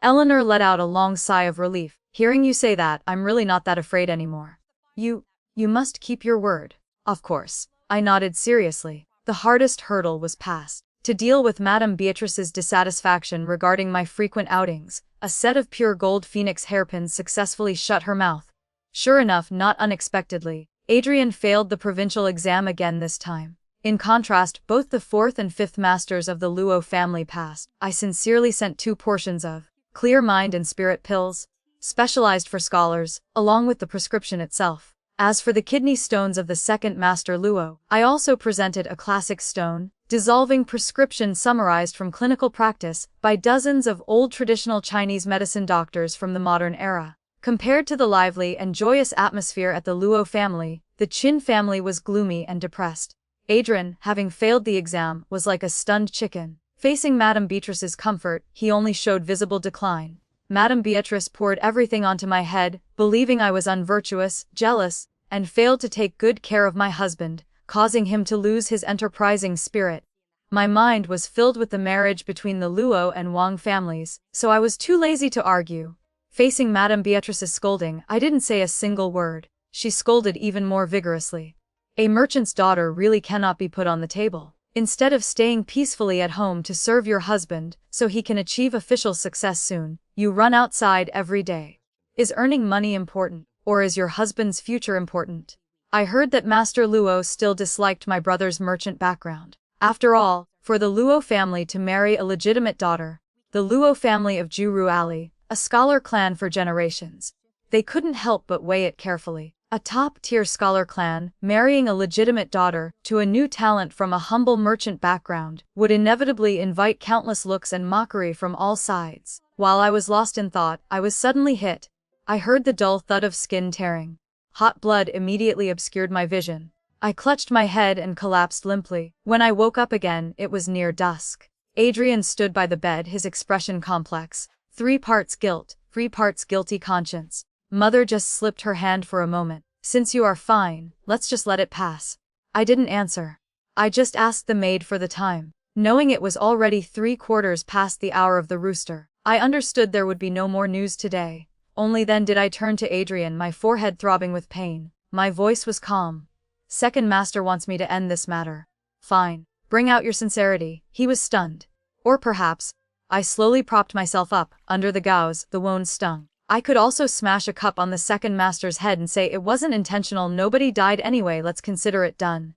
Eleanor let out a long sigh of relief. "Hearing you say that, I'm really not that afraid anymore." You must keep your word." "Of course." I nodded seriously. The hardest hurdle was passed. To deal with Madame Beatrice's dissatisfaction regarding my frequent outings, a set of pure gold phoenix hairpins successfully shut her mouth. Sure enough, not unexpectedly, Adrian failed the provincial exam again this time. In contrast, both the 4th and 5th masters of the Luo family passed. I sincerely sent 2 portions of Clear Mind and Spirit pills, specialized for scholars, along with the prescription itself. As for the kidney stones of the 2nd Master Luo, I also presented a classic stone, dissolving prescription summarized from clinical practice by dozens of old traditional Chinese medicine doctors from the modern era. Compared to the lively and joyous atmosphere at the Luo family, the Qin family was gloomy and depressed. Adrian, having failed the exam, was like a stunned chicken. Facing Madame Beatrice's comfort, he only showed visible decline. Madame Beatrice poured everything onto my head, believing I was unvirtuous, jealous, and failed to take good care of my husband, causing him to lose his enterprising spirit. My mind was filled with the marriage between the Luo and Wang families, so I was too lazy to argue. Facing Madame Beatrice's scolding, I didn't say a single word. She scolded even more vigorously. A merchant's daughter really cannot be put on the table. Instead of staying peacefully at home to serve your husband, so he can achieve official success soon, you run outside every day. Is earning money important, or is your husband's future important? I heard that Master Luo still disliked my brother's merchant background. After all, for the Luo family to marry a legitimate daughter, the Luo family of Juru Ali, a scholar clan for generations, they couldn't help but weigh it carefully. A top-tier scholar clan, marrying a legitimate daughter to a new talent from a humble merchant background, would inevitably invite countless looks and mockery from all sides. While I was lost in thought, I was suddenly hit. I heard the dull thud of skin tearing. Hot blood immediately obscured my vision. I clutched my head and collapsed limply. When I woke up again, it was near dusk. Adrian stood by the bed, his expression complex. 3 parts guilt, 3 parts guilty conscience. Mother just slipped her hand for a moment. Since you are fine, let's just let it pass. I didn't answer. I just asked the maid for the time. Knowing it was already 3/4 past the hour of the rooster, I understood there would be no more news today. Only then did I turn to Adrian, my forehead throbbing with pain. My voice was calm. Second master wants me to end this matter. Fine. Bring out your sincerity. He was stunned. Or perhaps, I slowly propped myself up. Under the gauze, the wound stung. I could also smash a cup on the second master's head and say it wasn't intentional, nobody died anyway, let's consider it done.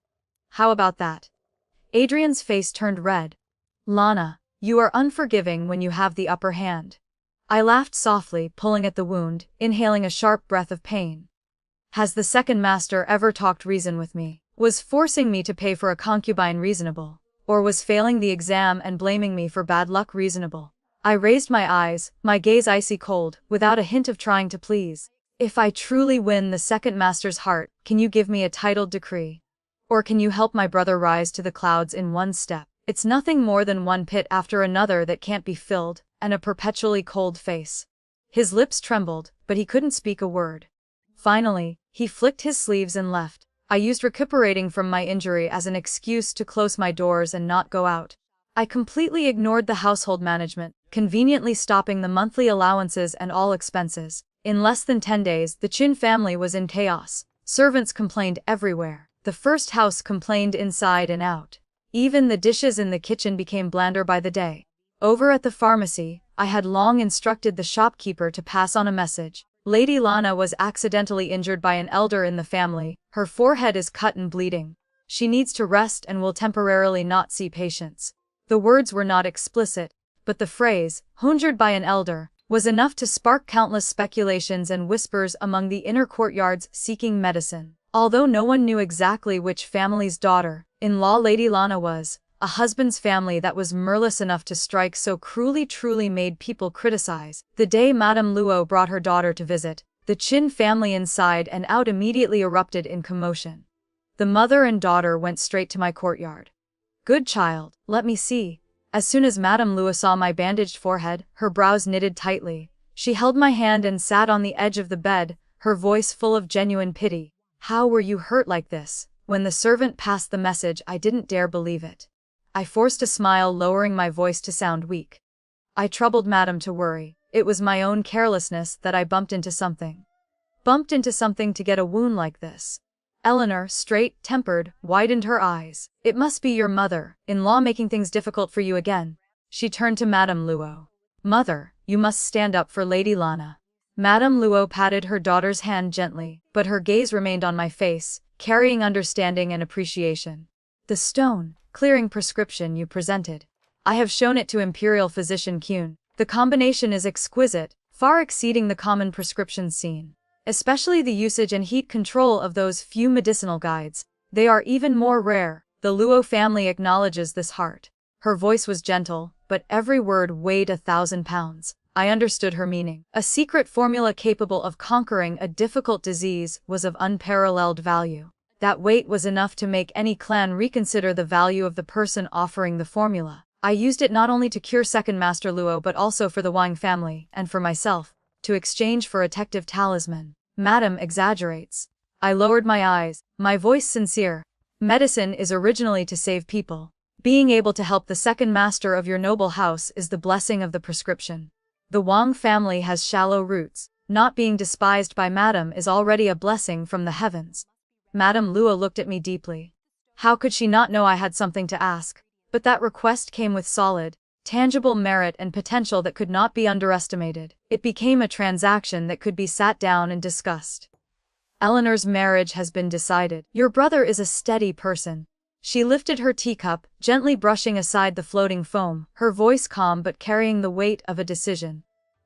How about that? Adrian's face turned red. Lana, you are unforgiving when you have the upper hand. I laughed softly, pulling at the wound, inhaling a sharp breath of pain. Has the second master ever talked reason with me? Was forcing me to pay for a concubine reasonable? Or was failing the exam and blaming me for bad luck reasonable? I raised my eyes, my gaze icy cold, without a hint of trying to please. If I truly win the second master's heart, can you give me a titled decree? Or can you help my brother rise to the clouds in one step? It's nothing more than one pit after another that can't be filled, and a perpetually cold face. His lips trembled, but he couldn't speak a word. Finally, he flicked his sleeves and left. I used recuperating from my injury as an excuse to close my doors and not go out. I completely ignored the household management, conveniently stopping the monthly allowances and all expenses. In less than 10 days, the Qin family was in chaos. Servants complained everywhere. The first house complained inside and out. Even the dishes in the kitchen became blander by the day. Over at the pharmacy, I had long instructed the shopkeeper to pass on a message. Lady Lana was accidentally injured by an elder in the family. Her forehead is cut and bleeding. She needs to rest and will temporarily not see patients. The words were not explicit, but the phrase, "injured by an elder," was enough to spark countless speculations and whispers among the inner courtyards seeking medicine. Although no one knew exactly which family's daughter-in-law Lady Lana was, a husband's family that was merciless enough to strike so cruelly truly made people criticize. The day Madame Luo brought her daughter to visit, the Qin family inside and out immediately erupted in commotion. The mother and daughter went straight to my courtyard. Good child, let me see. As soon as Madame Luo saw my bandaged forehead, her brows knitted tightly. She held my hand and sat on the edge of the bed, her voice full of genuine pity. How were you hurt like this? When the servant passed the message, I didn't dare believe it. I forced a smile, lowering my voice to sound weak. I troubled Madame to worry. It was my own carelessness that I bumped into something. Bumped into something to get a wound like this. Eleanor, straight-tempered, widened her eyes. It must be your mother-in-law making things difficult for you again. She turned to Madame Luo. Mother, you must stand up for Lady Lana. Madame Luo patted her daughter's hand gently, but her gaze remained on my face, carrying understanding and appreciation. The stone-clearing prescription you presented. I have shown it to Imperial Physician Kyun. The combination is exquisite, far exceeding the common prescriptions seen. Especially the usage and heat control of those few medicinal guides. They are even more rare. The Luo family acknowledges this heart. Her voice was gentle, but every word weighed 1,000 pounds. I understood her meaning. A secret formula capable of conquering a difficult disease was of unparalleled value. That weight was enough to make any clan reconsider the value of the person offering the formula. I used it not only to cure Second Master Luo but also for the Wang family, and for myself, to exchange for a protective talisman. Madam exaggerates. I lowered my eyes, my voice sincere. Medicine is originally to save people. Being able to help the second master of your noble house is the blessing of the prescription. The Wang family has shallow roots. Not being despised by Madam is already a blessing from the heavens. Madame Luo looked at me deeply. How could she not know I had something to ask? But that request came with solid, tangible merit and potential that could not be underestimated. It became a transaction that could be sat down and discussed. Eleanor's marriage has been decided. Your brother is a steady person. She lifted her teacup, gently brushing aside the floating foam, her voice calm but carrying the weight of a decision.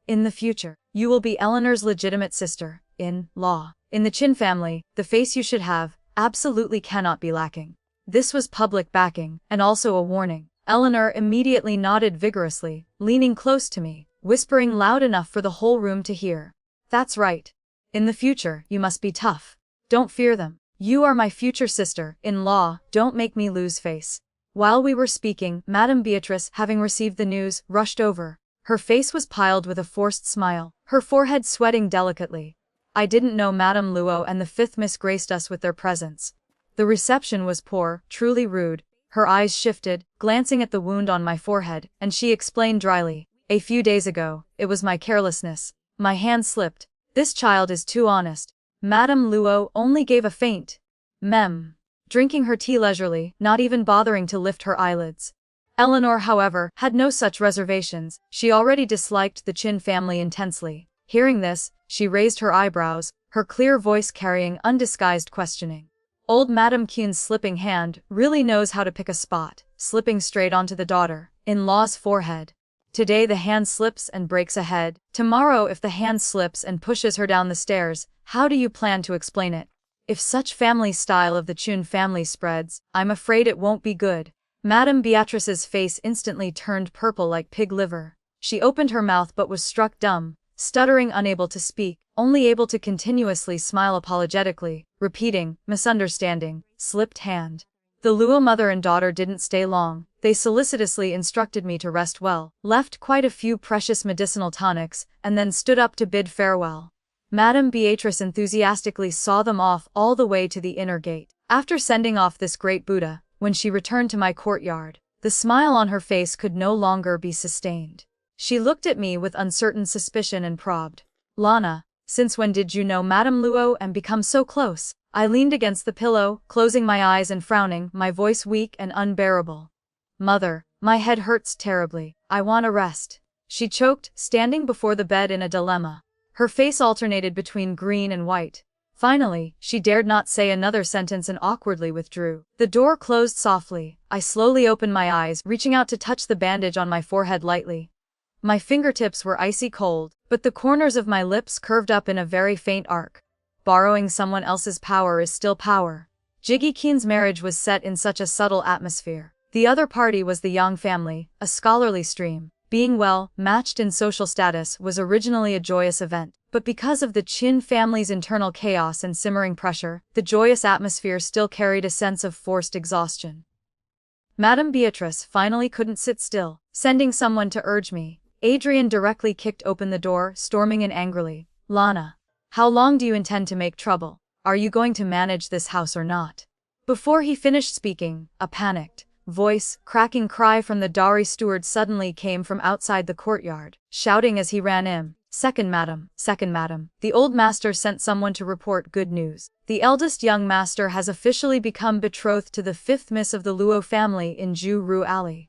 In the future, you will be Eleanor's legitimate sister, in law. In the Qin family, the face you should have, absolutely cannot be lacking. This was public backing, and also a warning. Eleanor immediately nodded vigorously, leaning close to me, whispering loud enough for the whole room to hear. That's right. In the future, you must be tough. Don't fear them. You are my future sister-in-law, don't make me lose face. While we were speaking, Madame Beatrice, having received the news, rushed over. Her face was piled with a forced smile, her forehead sweating delicately. I didn't know Madame Luo and the fifth miss graced us with their presence. The reception was poor, truly rude. Her eyes shifted, glancing at the wound on my forehead, and she explained dryly. A few days ago, it was my carelessness. My hand slipped. This child is too honest. Madame Luo only gave a faint mem, drinking her tea leisurely, not even bothering to lift her eyelids. Eleanor, however, had no such reservations. She already disliked the Qin family intensely. Hearing this, she raised her eyebrows, her clear voice carrying undisguised questioning. Old Madame Qin's slipping hand really knows how to pick a spot, slipping straight onto the daughter-in-law's forehead. Today the hand slips and breaks a head. Tomorrow if the hand slips and pushes her down the stairs, how do you plan to explain it? If such family style of the Qin family spreads, I'm afraid it won't be good. Madame Beatrice's face instantly turned purple like pig liver. She opened her mouth but was struck dumb, stuttering, unable to speak, only able to continuously smile apologetically, repeating, misunderstanding, slipped hand. The Luo mother and daughter didn't stay long. They solicitously instructed me to rest well, left quite a few precious medicinal tonics, and then stood up to bid farewell. Madame Beatrice enthusiastically saw them off all the way to the inner gate. After sending off this great Buddha, when she returned to my courtyard, the smile on her face could no longer be sustained. She looked at me with uncertain suspicion and probed. Lana, since when did you know Madame Luo and become so close? I leaned against the pillow, closing my eyes and frowning, my voice weak and unbearable. Mother, my head hurts terribly. I want a rest. She choked, standing before the bed in a dilemma. Her face alternated between green and white. Finally, she dared not say another sentence and awkwardly withdrew. The door closed softly. I slowly opened my eyes, reaching out to touch the bandage on my forehead lightly. My fingertips were icy cold, but the corners of my lips curved up in a very faint arc. Borrowing someone else's power is still power. Jiggy Qin's marriage was set in such a subtle atmosphere. The other party was the Yang family, a scholarly stream. Being well matched in social status was originally a joyous event, but because of the Qin family's internal chaos and simmering pressure, the joyous atmosphere still carried a sense of forced exhaustion. Madame Beatrice finally couldn't sit still, sending someone to urge me. Adrian directly kicked open the door, storming in angrily. Lana, how long do you intend to make trouble? Are you going to manage this house or not? Before he finished speaking, a panicked voice, cracking cry from the Dari steward suddenly came from outside the courtyard, shouting as he ran in. Second madam, the old master sent someone to report good news. The eldest young master has officially become betrothed to the fifth miss of the Luo family in Ju Ru Alley.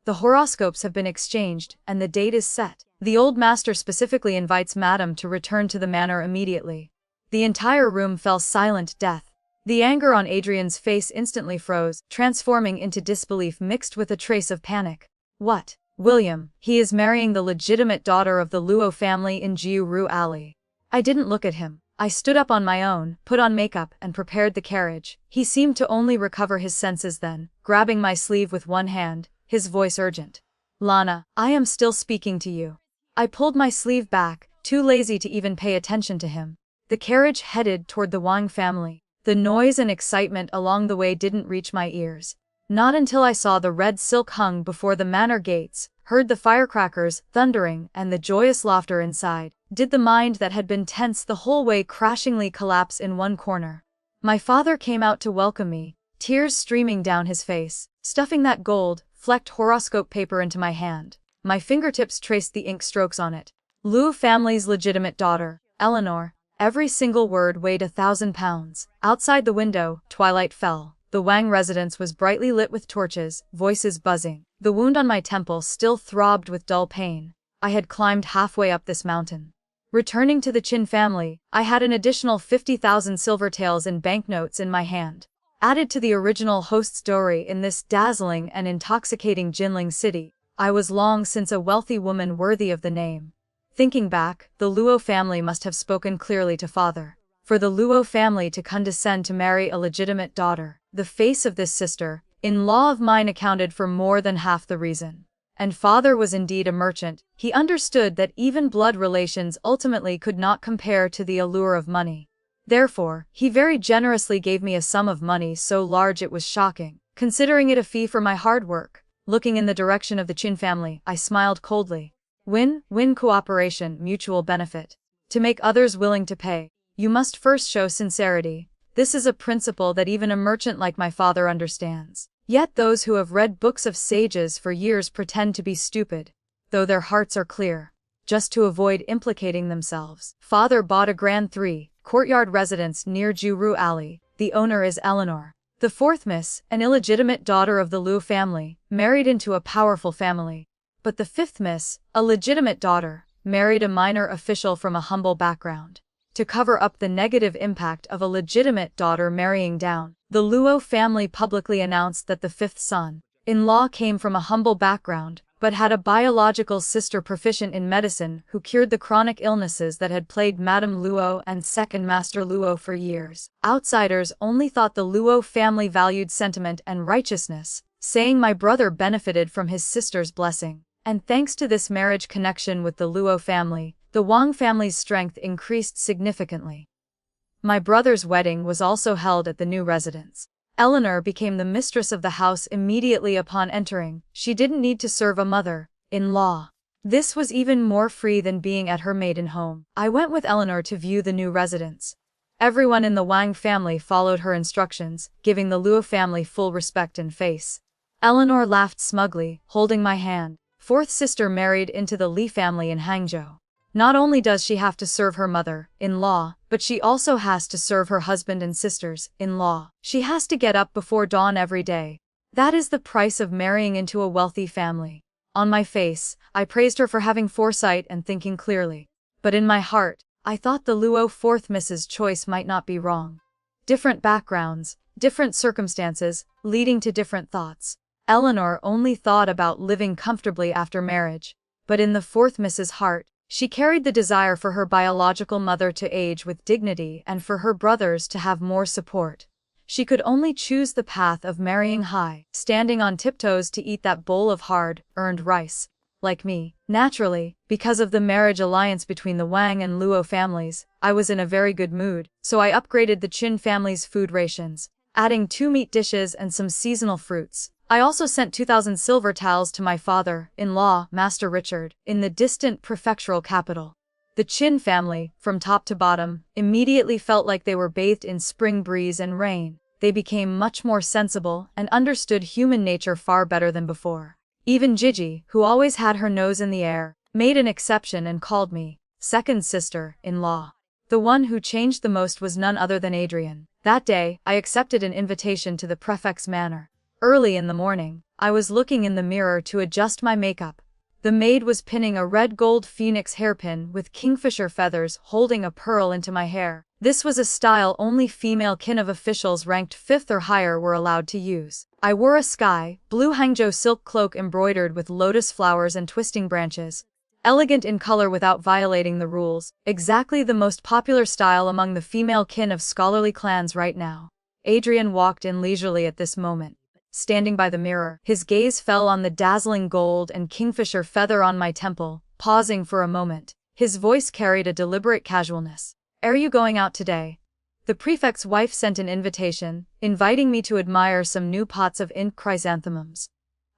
The horoscopes have been exchanged, and the date is set. The old master specifically invites Madam to return to the manor immediately. The entire room fell silent death. The anger on Adrian's face instantly froze, transforming into disbelief mixed with a trace of panic. What? William, he is marrying the legitimate daughter of the Luo family in Jiu Ru Alley. I didn't look at him. I stood up on my own, put on makeup, and prepared the carriage. He seemed to only recover his senses then, grabbing my sleeve with one hand, his voice urgent. Lana, I am still speaking to you. I pulled my sleeve back, too lazy to even pay attention to him. The carriage headed toward the Wang family. The noise and excitement along the way didn't reach my ears. Not until I saw the red silk hung before the manor gates, heard the firecrackers thundering and the joyous laughter inside, did the mind that had been tense the whole way crashingly collapse in one corner. My father came out to welcome me, tears streaming down his face, stuffing that gold-flecked horoscope paper into my hand. My fingertips traced the ink strokes on it. Luo family's legitimate daughter, Eleanor. Every single word weighed 1,000 pounds. Outside the window, twilight fell. The Wang residence was brightly lit with torches, voices buzzing. The wound on my temple still throbbed with dull pain. I had climbed halfway up this mountain. Returning to the Qin family, I had an additional 50,000 silver taels in banknotes in my hand. Added to the original host's dowry in this dazzling and intoxicating Jinling city, I was long since a wealthy woman worthy of the name. Thinking back, the Luo family must have spoken clearly to father. For the Luo family to condescend to marry a legitimate daughter, the face of this sister-in-law of mine accounted for more than half the reason. And father was indeed a merchant. He understood that even blood relations ultimately could not compare to the allure of money. Therefore, he very generously gave me a sum of money so large it was shocking, considering it a fee for my hard work. Looking in the direction of the Qin family, I smiled coldly. Win-win cooperation, mutual benefit. To make others willing to pay, you must first show sincerity. This is a principle that even a merchant like my father understands. Yet those who have read books of sages for years pretend to be stupid, though their hearts are clear, just to avoid implicating themselves. Father bought a grand 3-courtyard residence near Juru Alley. The owner is Eleanor. The fourth miss, an illegitimate daughter of the Liu family, married into a powerful family. But the fifth miss, a legitimate daughter, married a minor official from a humble background. To cover up the negative impact of a legitimate daughter marrying down, the Luo family publicly announced that the fifth son-in-law came from a humble background, but had a biological sister proficient in medicine who cured the chronic illnesses that had plagued Madame Luo and Second Master Luo for years. Outsiders only thought the Luo family valued sentiment and righteousness, saying my brother benefited from his sister's blessing. And thanks to this marriage connection with the Luo family, the Wang family's strength increased significantly. My brother's wedding was also held at the new residence. Eleanor became the mistress of the house immediately upon entering. She didn't need to serve a mother-in-law. This was even more free than being at her maiden home. I went with Eleanor to view the new residence. Everyone in the Wang family followed her instructions, giving the Luo family full respect and face. Eleanor laughed smugly, holding my hand. Fourth sister married into the Li family in Hangzhou. Not only does she have to serve her mother-in-law, but she also has to serve her husband and sisters-in-law. She has to get up before dawn every day. That is the price of marrying into a wealthy family. On my face, I praised her for having foresight and thinking clearly. But in my heart, I thought the Luo fourth Mrs. choice might not be wrong. Different backgrounds, different circumstances, leading to different thoughts. Eleanor only thought about living comfortably after marriage. But in the fourth Mrs. heart, she carried the desire for her biological mother to age with dignity and for her brothers to have more support. She could only choose the path of marrying high, standing on tiptoes to eat that bowl of hard-earned rice. Like me, naturally, because of the marriage alliance between the Wang and Luo families, I was in a very good mood, so I upgraded the Qin family's food rations, adding 2 meat dishes and some seasonal fruits. I also sent 2,000 silver taels to my father-in-law, Master Richard, in the distant prefectural capital. The Qin family, from top to bottom, immediately felt like they were bathed in spring breeze and rain. They became much more sensible and understood human nature far better than before. Even Gigi, who always had her nose in the air, made an exception and called me second sister-in-law. The one who changed the most was none other than Adrian. That day, I accepted an invitation to the prefect's manor. Early in the morning, I was looking in the mirror to adjust my makeup. The maid was pinning a red gold phoenix hairpin with kingfisher feathers holding a pearl into my hair. This was a style only female kin of officials ranked 5th or higher were allowed to use. I wore a sky blue Hangzhou silk cloak embroidered with lotus flowers and twisting branches. Elegant in color without violating the rules, exactly the most popular style among the female kin of scholarly clans right now. Adrian walked in leisurely at this moment. Standing by the mirror, his gaze fell on the dazzling gold and kingfisher feather on my temple, pausing for a moment. His voice carried a deliberate casualness. "Are you going out today?" The prefect's wife sent an invitation, inviting me to admire some new pots of chrysanthemums.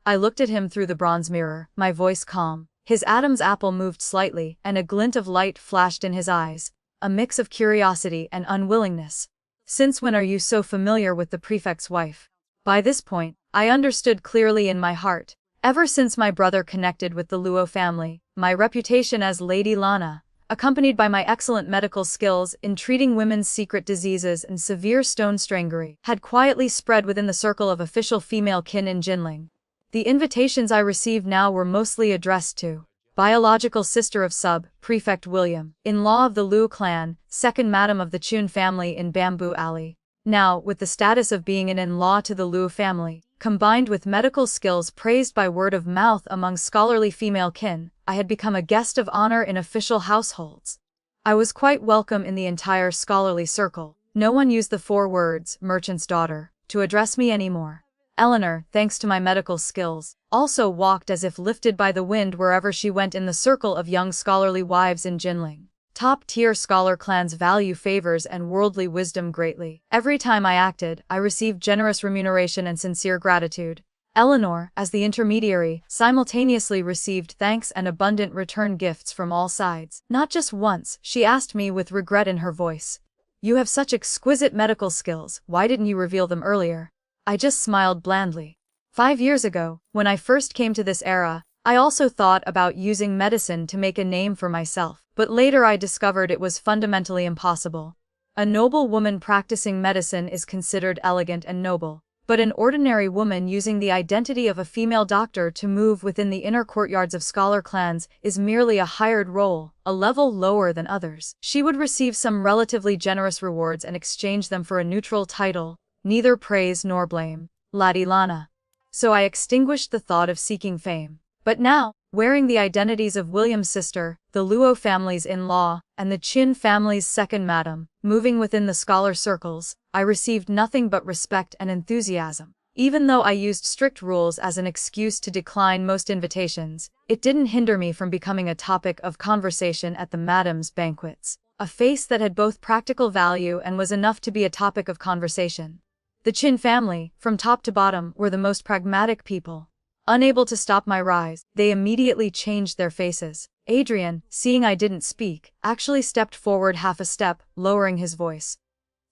I looked at him through the bronze mirror, my voice calm. His Adam's apple moved slightly, and a glint of light flashed in his eyes, a mix of curiosity and unwillingness. "Since when are you so familiar with the prefect's wife?" By this point, I understood clearly in my heart. Ever since my brother connected with the Luo family, my reputation as Lady Lana, accompanied by my excellent medical skills in treating women's secret diseases and severe stone strangery, had quietly spread within the circle of official female kin in Jinling. The invitations I received now were mostly addressed to biological sister of Sub-Prefect William, in-law of the Luo clan, second madam of the Chun family in Bamboo Alley. Now, with the status of being an in-law to the Luo family, combined with medical skills praised by word of mouth among scholarly female kin, I had become a guest of honor in official households. I was quite welcome in the entire scholarly circle. No one used the 4 words, merchant's daughter, to address me anymore. Eleanor, thanks to my medical skills, also walked as if lifted by the wind wherever she went in the circle of young scholarly wives in Jinling. Top-tier scholar clans value favors and worldly wisdom greatly. Every time I acted, I received generous remuneration and sincere gratitude. Eleanor, as the intermediary, simultaneously received thanks and abundant return gifts from all sides. Not just once, she asked me with regret in her voice. "You have such exquisite medical skills, why didn't you reveal them earlier?" I just smiled blandly. 5 years ago, when I first came to this era, I also thought about using medicine to make a name for myself, but later I discovered it was fundamentally impossible. A noble woman practicing medicine is considered elegant and noble, but an ordinary woman using the identity of a female doctor to move within the inner courtyards of scholar clans is merely a hired role, a level lower than others. She would receive some relatively generous rewards and exchange them for a neutral title, neither praise nor blame. Lady Lana. So I extinguished the thought of seeking fame. But now, wearing the identities of William's sister, the Luo family's in-law, and the Qin family's second madam, moving within the scholar circles, I received nothing but respect and enthusiasm. Even though I used strict rules as an excuse to decline most invitations, it didn't hinder me from becoming a topic of conversation at the madam's banquets. A face that had both practical value and was enough to be a topic of conversation. The Qin family, from top to bottom, were the most pragmatic people. Unable to stop my rise, they immediately changed their faces. Adrian, seeing I didn't speak, actually stepped forward half a step, lowering his voice.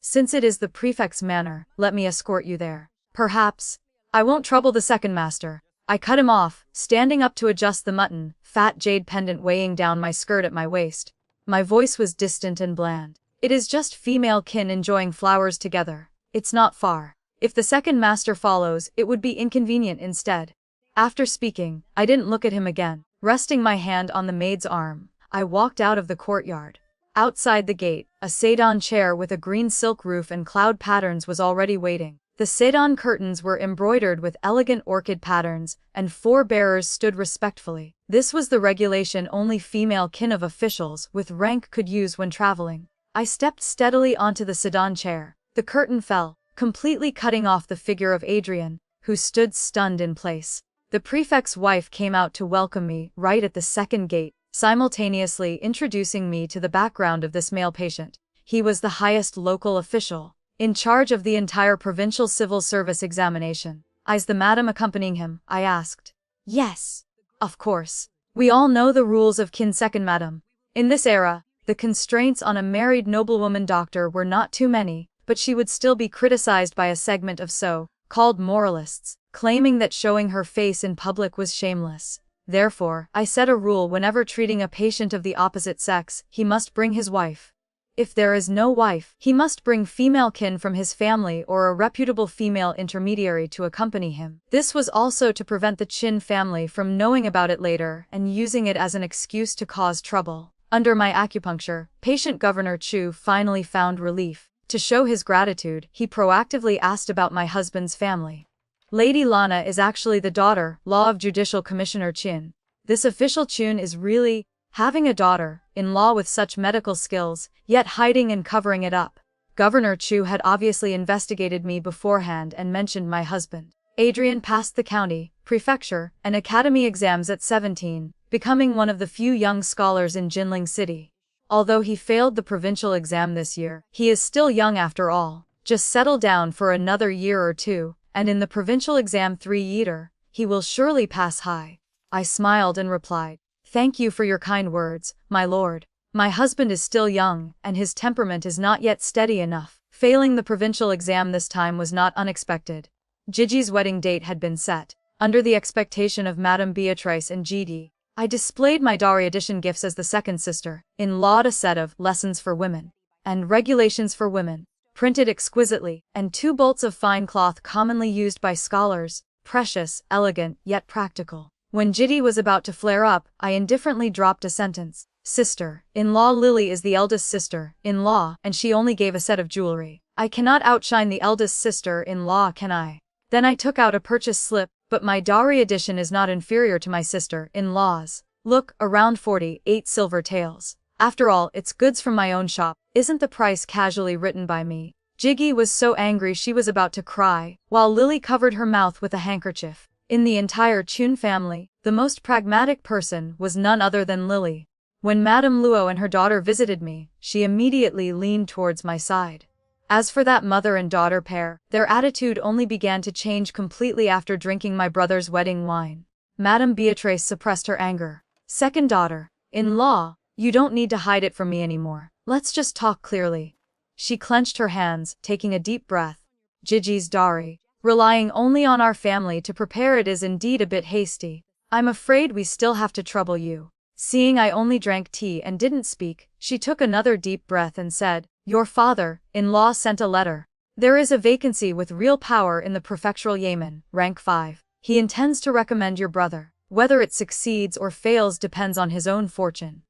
"Since it is the prefect's manor, let me escort you there." "Perhaps. I won't trouble the second master." I cut him off, standing up to adjust the fat jade pendant weighing down my skirt at my waist. My voice was distant and bland. "It is just female kin enjoying flowers together. It's not far. If the second master follows, it would be inconvenient instead." After speaking, I didn't look at him again. Resting my hand on the maid's arm, I walked out of the courtyard. Outside the gate, a sedan chair with a green silk roof and cloud patterns was already waiting. The sedan curtains were embroidered with elegant orchid patterns, and 4 bearers stood respectfully. This was the regulation only female kin of officials with rank could use when traveling. I stepped steadily onto the sedan chair. The curtain fell, completely cutting off the figure of Adrian, who stood stunned in place. The prefect's wife came out to welcome me right at the second gate, simultaneously introducing me to the background of this male patient. He was the highest local official, in charge of the entire provincial civil service examination. "Is the madam accompanying him?" I asked. "Yes. Of course. We all know the rules of kin second madam." In this era, the constraints on a married noblewoman doctor were not too many, but she would still be criticized by a segment of so-called moralists, claiming that showing her face in public was shameless. Therefore, I set a rule: whenever treating a patient of the opposite sex, he must bring his wife. If there is no wife, he must bring female kin from his family or a reputable female intermediary to accompany him. This was also to prevent the Qin family from knowing about it later and using it as an excuse to cause trouble. Under my acupuncture, patient Governor Chu finally found relief. To show his gratitude, he proactively asked about my husband's family. Lady Lana is actually the daughter-in-law of Judicial Commissioner Qin. This official Chun is really having a daughter-in-law with such medical skills, yet hiding and covering it up. Governor Chu had obviously investigated me beforehand and mentioned my husband. Adrian passed the county, prefecture, and academy exams at 17, becoming one of the few young scholars in Jinling City. Although he failed the provincial exam this year, he is still young after all. Just settle down for another year or two, and in the provincial exam 3-year, he will surely pass high. I smiled and replied, "Thank you for your kind words, my lord. My husband is still young, and his temperament is not yet steady enough." Failing the provincial exam this time was not unexpected. Gigi's wedding date had been set. Under the expectation of Madame Beatrice and Jade, I displayed my dowry edition gifts as the second sister-in-law, a set of Lessons for Women and Regulations for Women, printed exquisitely, and 2 bolts of fine cloth commonly used by scholars, precious, elegant, yet practical. When Jade was about to flare up, I indifferently dropped a sentence. Sister-in-law Lily is the eldest sister-in-law, and she only gave a set of jewelry. I cannot outshine the eldest sister-in-law, can I? Then I took out a purchase slip, but my dowry edition is not inferior to my sister-in-law's. Look, around 48 silver taels. After all, it's goods from my own shop. Isn't the price casually written by me? Jiggy was so angry she was about to cry, while Lily covered her mouth with a handkerchief. In the entire Chun family, the most pragmatic person was none other than Lily. When Madame Luo and her daughter visited me, she immediately leaned towards my side. As for that mother and daughter pair, their attitude only began to change completely after drinking my brother's wedding wine. Madame Beatrice suppressed her anger. "Second daughter-in-law, you don't need to hide it from me anymore. Let's just talk clearly." She clenched her hands, taking a deep breath. "Gigi's dowry, relying only on our family to prepare it, is indeed a bit hasty. I'm afraid we still have to trouble you." Seeing I only drank tea and didn't speak, she took another deep breath and said, "Your father-in-law sent a letter. There is a vacancy with real power in the prefectural Yamen, rank 5. He intends to recommend your brother. Whether it succeeds or fails depends on his own fortune."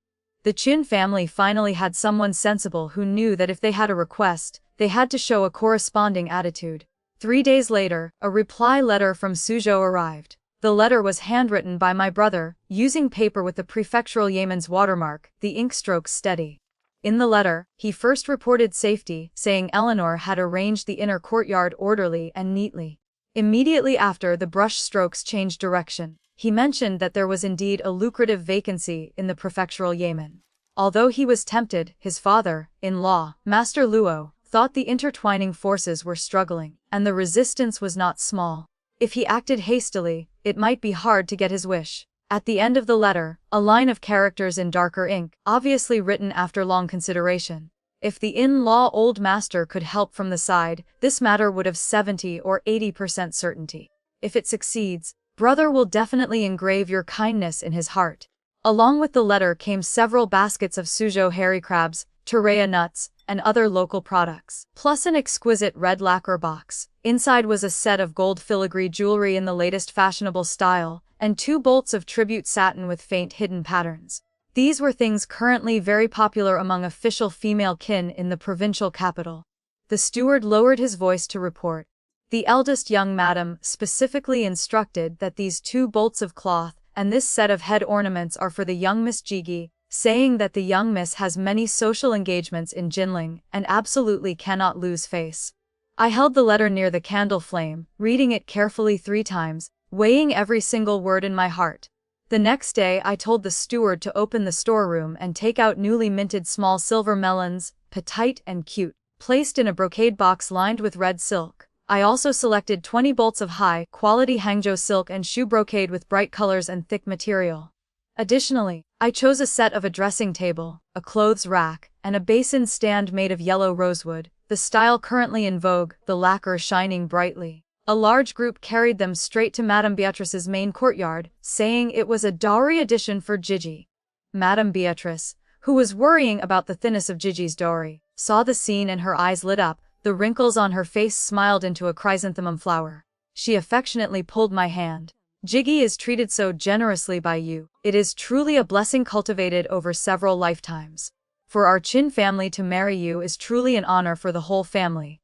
The Chin family finally had someone sensible who knew that if they had a request, they had to show a corresponding attitude. 3 days later, a reply letter from Suzhou arrived. The letter was handwritten by my brother, using paper with the prefectural Yemen's watermark, the ink strokes steady. In the letter, he first reported safety, saying Eleanor had arranged the inner courtyard orderly and neatly. Immediately after, the brush strokes changed direction. He mentioned that there was indeed a lucrative vacancy in the prefectural Yemen. Although he was tempted, his father-in-law, Master Luo, thought the intertwining forces were struggling, and the resistance was not small. If he acted hastily, it might be hard to get his wish. At the end of the letter, a line of characters in darker ink, obviously written after long consideration. If the in-law old master could help from the side, this matter would have 70 or 80% certainty. If it succeeds, brother will definitely engrave your kindness in his heart. Along with the letter came several baskets of Suzhou hairy crabs, Torreya nuts, and other local products, plus an exquisite red lacquer box. Inside was a set of gold filigree jewelry in the latest fashionable style, and 2 bolts of tribute satin with faint hidden patterns. These were things currently very popular among official female kin in the provincial capital. The steward lowered his voice to report. The eldest young madam specifically instructed that these 2 bolts of cloth and this set of head ornaments are for the young Miss Jigi, saying that the young miss has many social engagements in Jinling and absolutely cannot lose face. I held the letter near the candle flame, reading it carefully 3 times, weighing every single word in my heart. The next day I told the steward to open the storeroom and take out newly minted small silver melons, petite and cute, placed in a brocade box lined with red silk. I also selected 20 bolts of high-quality Hangzhou silk and shoe brocade with bright colors and thick material. Additionally, I chose a set of a dressing table, a clothes rack, and a basin stand made of yellow rosewood, the style currently in vogue, the lacquer shining brightly. A large group carried them straight to Madame Beatrice's main courtyard, saying it was a dowry edition for Gigi. Madame Beatrice, who was worrying about the thinness of Gigi's dowry, saw the scene and her eyes lit up, the wrinkles on her face smiled into a chrysanthemum flower. She affectionately pulled my hand. "Jigi is treated so generously by you. It is truly a blessing cultivated over several lifetimes. For our Chin family to marry you is truly an honor for the whole family."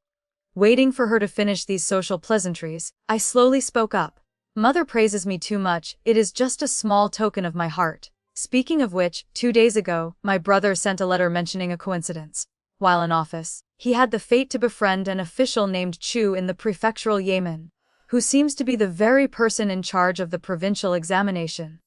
Waiting for her to finish these social pleasantries, I slowly spoke up. "Mother praises me too much, it is just a small token of my heart. Speaking of which, 2 days ago, my brother sent a letter mentioning a coincidence. While in office, he had the fate to befriend an official named Chu in the prefectural Yemen, who seems to be the very person in charge of the provincial examination.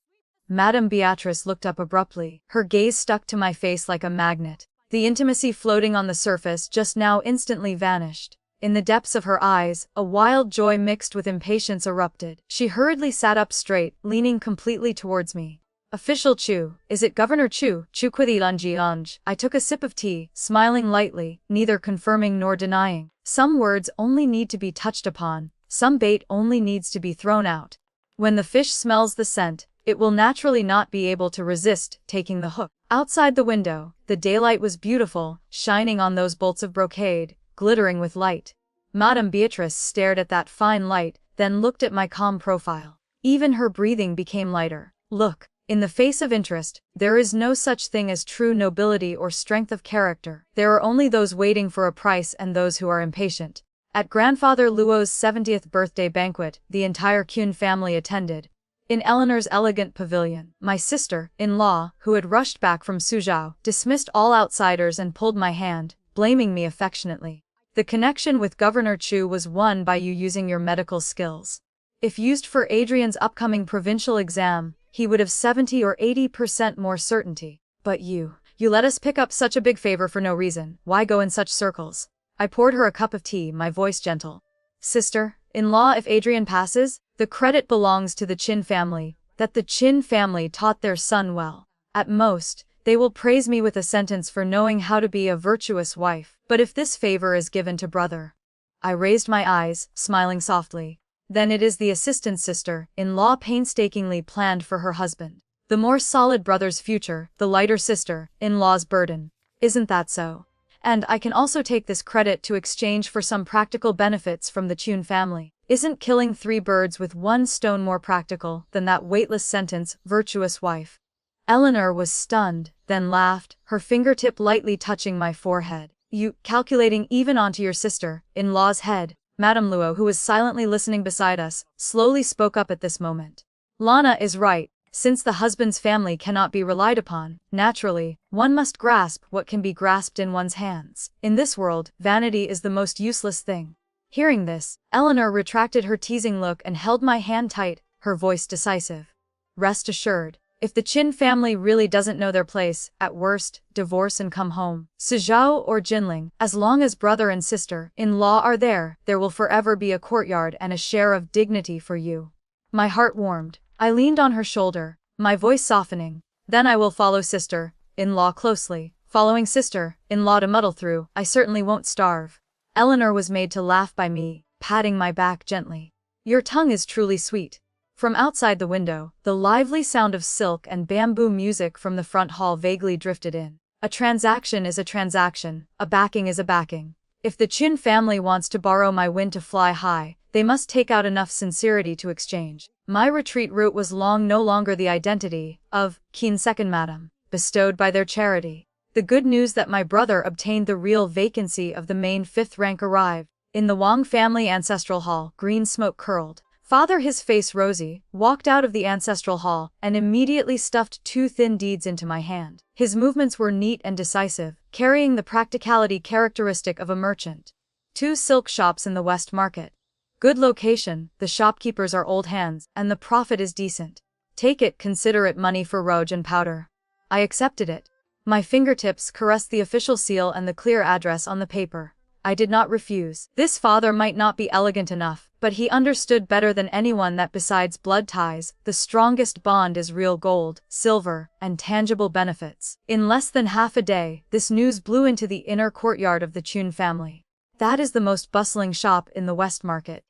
Madame Beatrice looked up abruptly, her gaze stuck to my face like a magnet. The intimacy floating on the surface just now instantly vanished. In the depths of her eyes, a wild joy mixed with impatience erupted. She hurriedly sat up straight, leaning completely towards me. Official Chu, is it Governor Chu? Chu Kwidi Lunji. I took a sip of tea, smiling lightly, neither confirming nor denying. Some words only need to be touched upon, some bait only needs to be thrown out. When the fish smells the scent, it will naturally not be able to resist taking the hook. Outside the window, the daylight was beautiful, shining on those bolts of brocade, glittering with light. Madame Beatrice stared at that fine light, then looked at my calm profile. Even her breathing became lighter. Look, in the face of interest, there is no such thing as true nobility or strength of character. There are only those waiting for a price and those who are impatient. At Grandfather Luo's 70th birthday banquet, the entire Kyun family attended. In Eleanor's elegant pavilion, my sister-in-law, who had rushed back from Suzhou, dismissed all outsiders and pulled my hand, blaming me affectionately. The connection with Governor Chu was won by you using your medical skills. If used for Adrian's upcoming provincial exam, he would have 70 or 80% more certainty. But you let us pick up such a big favor for no reason. Why go in such circles? I poured her a cup of tea, my voice gentle. Sister-in-law, if Adrian passes, the credit belongs to the Qin family, that the Qin family taught their son well. At most, they will praise me with a sentence for knowing how to be a virtuous wife. But if this favor is given to brother... I raised my eyes, smiling softly. Then it is the assistant sister-in-law painstakingly planned for her husband. The more solid brother's future, the lighter sister-in-law's burden. Isn't that so? And I can also take this credit to exchange for some practical benefits from the Chun family. Isn't killing 3 birds with 1 stone more practical than that weightless sentence, virtuous wife? Eleanor was stunned, then laughed, her fingertip lightly touching my forehead. You, calculating even onto your sister-in-law's head. Madame Luo, who was silently listening beside us, slowly spoke up at this moment. Lana is right. Since the husband's family cannot be relied upon, naturally, one must grasp what can be grasped in one's hands. In this world, vanity is the most useless thing. Hearing this, Eleanor retracted her teasing look and held my hand tight, her voice decisive. Rest assured, if the Qin family really doesn't know their place, at worst, divorce and come home. Suzhou or Jinling, as long as brother and sister-in-law are there will forever be a courtyard and a share of dignity for you. My heart warmed. I leaned on her shoulder, my voice softening. Then I will follow sister-in-law closely, following sister-in-law to muddle through. I certainly won't starve. Eleanor was made to laugh by me, patting my back gently. Your tongue is truly sweet. From outside the window, the lively sound of silk and bamboo music from the front hall vaguely drifted in. A transaction is a transaction, a backing is a backing. If the Qin family wants to borrow my wind to fly high, they must take out enough sincerity to exchange. My retreat route was no longer the identity of Qin second madam, bestowed by their charity. The good news that my brother obtained the real vacancy of the main 5th rank arrived. In the Wang family ancestral hall, green smoke curled. Father, his face rosy, walked out of the ancestral hall and immediately stuffed 2 thin deeds into my hand. His movements were neat and decisive, carrying the practicality characteristic of a merchant. 2 silk shops in the West Market. Good location, the shopkeepers are old hands, and the profit is decent. Take it, consider it money for rouge and powder. I accepted it. My fingertips caressed the official seal and the clear address on the paper. I did not refuse. This father might not be elegant enough, but he understood better than anyone that besides blood ties, the strongest bond is real gold, silver, and tangible benefits. In less than half a day, this news blew into the inner courtyard of the Chun family. That is the most bustling shop in the West Market.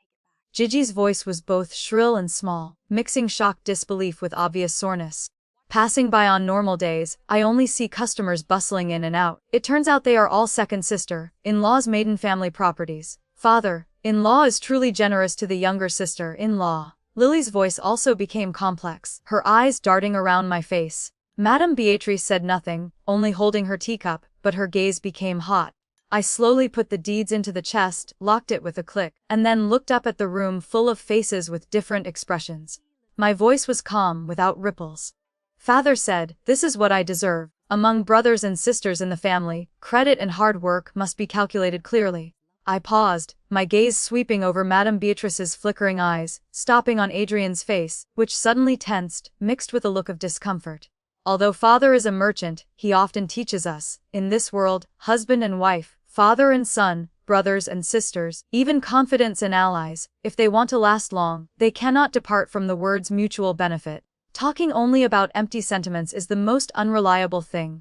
Gigi's voice was both shrill and small, mixing shocked disbelief with obvious soreness. Passing by on normal days, I only see customers bustling in and out. It turns out they are all second sister-in-law's maiden family properties. Father-in-law is truly generous to the younger sister-in-law. Lily's voice also became complex, her eyes darting around my face. Madame Beatrice said nothing, only holding her teacup, but her gaze became hot. I slowly put the deeds into the chest, locked it with a click, and then looked up at the room full of faces with different expressions. My voice was calm, without ripples. Father said, this is what I deserve. Among brothers and sisters in the family, credit and hard work must be calculated clearly. I paused, my gaze sweeping over Madame Beatrice's flickering eyes, stopping on Adrian's face, which suddenly tensed, mixed with a look of discomfort. Although father is a merchant, he often teaches us, in this world, husband and wife, father and son, brothers and sisters, even confidants and allies, if they want to last long, they cannot depart from the words mutual benefit. Talking only about empty sentiments is the most unreliable thing.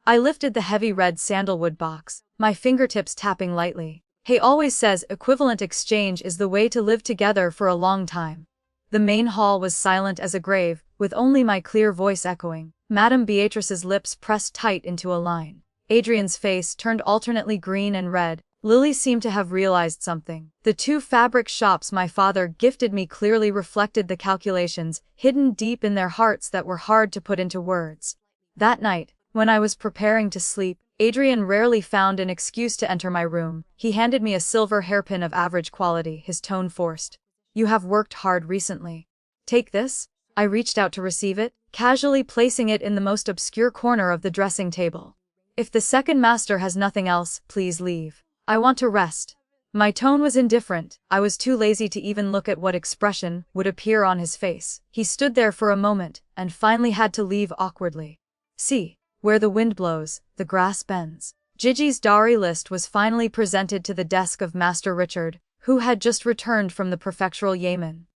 I lifted the heavy red sandalwood box, my fingertips tapping lightly. He always says equivalent exchange is the way to live together for a long time. The main hall was silent as a grave, with only my clear voice echoing. Madame Beatrice's lips pressed tight into a line. Adrian's face turned alternately green and red. Lily seemed to have realized something. The 2 fabric shops my father gifted me clearly reflected the calculations hidden deep in their hearts that were hard to put into words. That night, when I was preparing to sleep, Adrian rarely found an excuse to enter my room. He handed me a silver hairpin of average quality, his tone forced. You have worked hard recently. Take this? I reached out to receive it, casually placing it in the most obscure corner of the dressing table. If the second master has nothing else, please leave. I want to rest. My tone was indifferent. I was too lazy to even look at what expression would appear on his face. He stood there for a moment, and finally had to leave awkwardly. See. Where the wind blows, the grass bends. Gigi's dowry list was finally presented to the desk of Master Richard, who had just returned from the prefectural Yemen.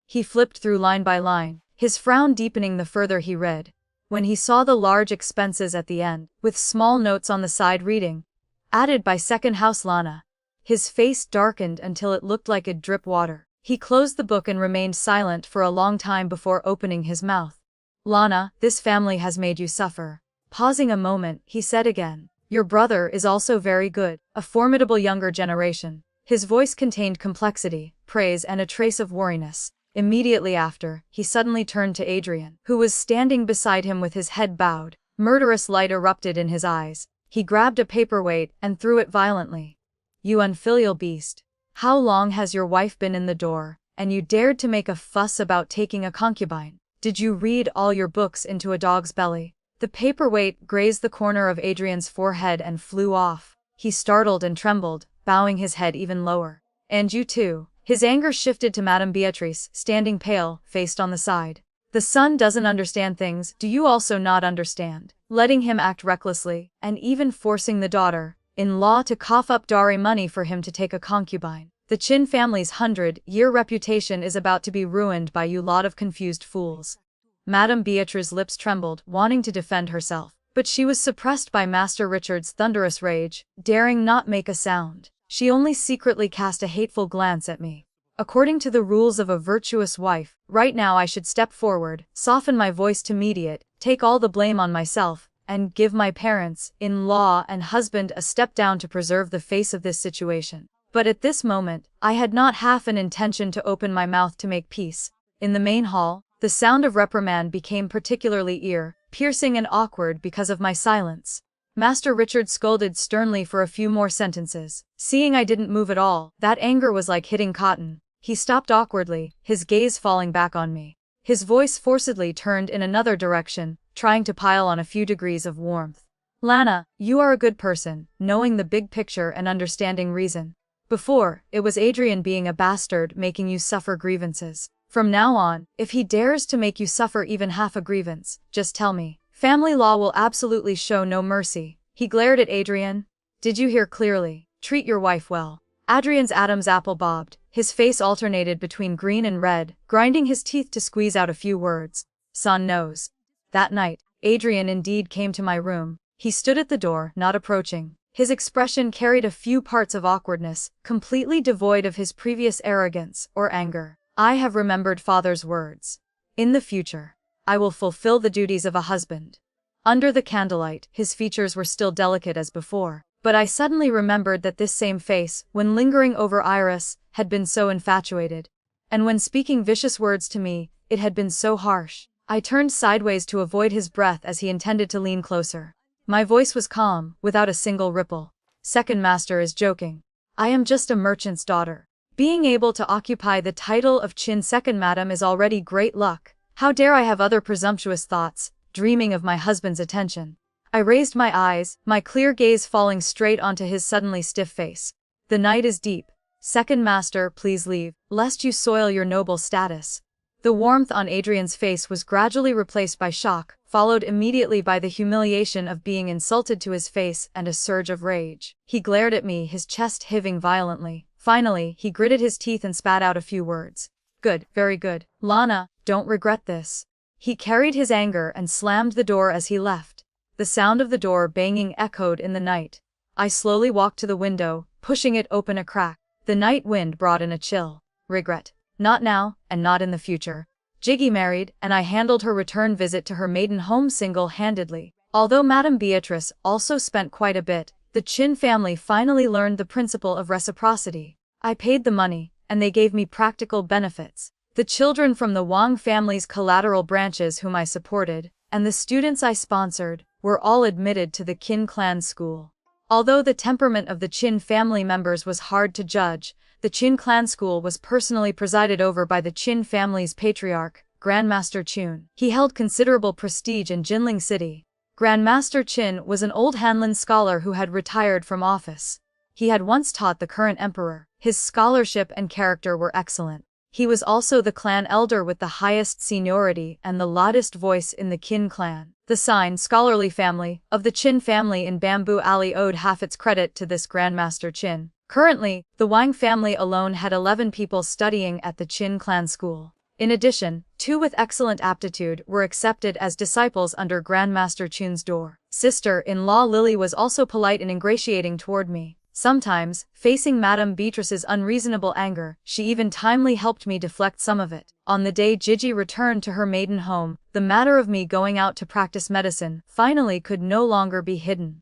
He flipped through line by line, his frown deepening the further he read. When he saw the large expenses at the end, with small notes on the side reading, added by second house Lana, his face darkened until it looked like it'd drip water. He closed the book and remained silent for a long time before opening his mouth. Lana, this family has made you suffer. Pausing a moment, he said again, your brother is also very good, a formidable younger generation. His voice contained complexity, praise and a trace of wariness. Immediately after, he suddenly turned to Adrian, who was standing beside him with his head bowed. Murderous light erupted in his eyes. He grabbed a paperweight and threw it violently. You unfilial beast. How long has your wife been in the door, and you dared to make a fuss about taking a concubine? Did you read all your books into a dog's belly? The paperweight grazed the corner of Adrian's forehead and flew off. He startled and trembled, bowing his head even lower. And you too. His anger shifted to Madame Beatrice, standing pale, faced on the side. The son doesn't understand things, do you also not understand? Letting him act recklessly, and even forcing the daughter-in-law to cough up dowry money for him to take a concubine. The Qin family's 100-year reputation is about to be ruined by you lot of confused fools. Madame Beatrice's lips trembled, wanting to defend herself, but she was suppressed by Master Richard's thunderous rage, daring not make a sound. She only secretly cast a hateful glance at me. According to the rules of a virtuous wife, right now I should step forward, soften my voice to mediate, take all the blame on myself, and give my parents-in-law and husband a step down to preserve the face of this situation. But at this moment, I had not half an intention to open my mouth to make peace. In the main hall, the sound of reprimand became particularly ear-piercing and awkward because of my silence. Master Richard scolded sternly for a few more sentences. Seeing I didn't move at all, that anger was like hitting cotton. He stopped awkwardly, his gaze falling back on me. His voice forcedly turned in another direction, trying to pile on a few degrees of warmth. Lana, you are a good person, knowing the big picture and understanding reason. Before, it was Adrian being a bastard making you suffer grievances. From now on, if he dares to make you suffer even half a grievance, just tell me. Family law will absolutely show no mercy. He glared at Adrian. Did you hear clearly? Treat your wife well. Adrian's Adam's apple bobbed. His face alternated between green and red, grinding his teeth to squeeze out a few words. Son knows. That night, Adrian indeed came to my room. He stood at the door, not approaching. His expression carried a few parts of awkwardness, completely devoid of his previous arrogance or anger. I have remembered father's words. In the future, I will fulfill the duties of a husband. Under the candlelight, his features were still delicate as before, but I suddenly remembered that this same face, when lingering over Iris, had been so infatuated. And when speaking vicious words to me, it had been so harsh. I turned sideways to avoid his breath as he intended to lean closer. My voice was calm, without a single ripple. Second master is joking. I am just a merchant's daughter. Being able to occupy the title of Qin second madam is already great luck. How dare I have other presumptuous thoughts, dreaming of my husband's attention. I raised my eyes, my clear gaze falling straight onto his suddenly stiff face. The night is deep. Second master, please leave, lest you soil your noble status. The warmth on Adrian's face was gradually replaced by shock, followed immediately by the humiliation of being insulted to his face and a surge of rage. He glared at me, his chest heaving violently. Finally, he gritted his teeth and spat out a few words. Good, very good. Lana, don't regret this. He carried his anger and slammed the door as he left. The sound of the door banging echoed in the night. I slowly walked to the window, pushing it open a crack. The night wind brought in a chill. Regret. Not now, and not in the future. Jiggy married, and I handled her return visit to her maiden home single-handedly. Although Madame Beatrice also spent quite a bit, the Qin family finally learned the principle of reciprocity. I paid the money, and they gave me practical benefits. The children from the Wang family's collateral branches whom I supported, and the students I sponsored, were all admitted to the Qin clan school. Although the temperament of the Qin family members was hard to judge, the Qin clan school was personally presided over by the Qin family's patriarch, Grandmaster Qun. He held considerable prestige in Jinling City. Grandmaster Qin was an old Hanlin scholar who had retired from office. He had once taught the current emperor. His scholarship and character were excellent. He was also the clan elder with the highest seniority and the loudest voice in the Qin clan. The sign scholarly family of the Qin family in Bamboo Alley owed half its credit to this Grandmaster Qin. Currently, the Wang family alone had 11 people studying at the Qin clan school. In addition, 2 with excellent aptitude were accepted as disciples under Grandmaster Qun's door. Sister-in-law Lily was also polite and ingratiating toward me. Sometimes, facing Madame Beatrice's unreasonable anger, she even timely helped me deflect some of it. On the day Gigi returned to her maiden home, the matter of me going out to practice medicine finally could no longer be hidden.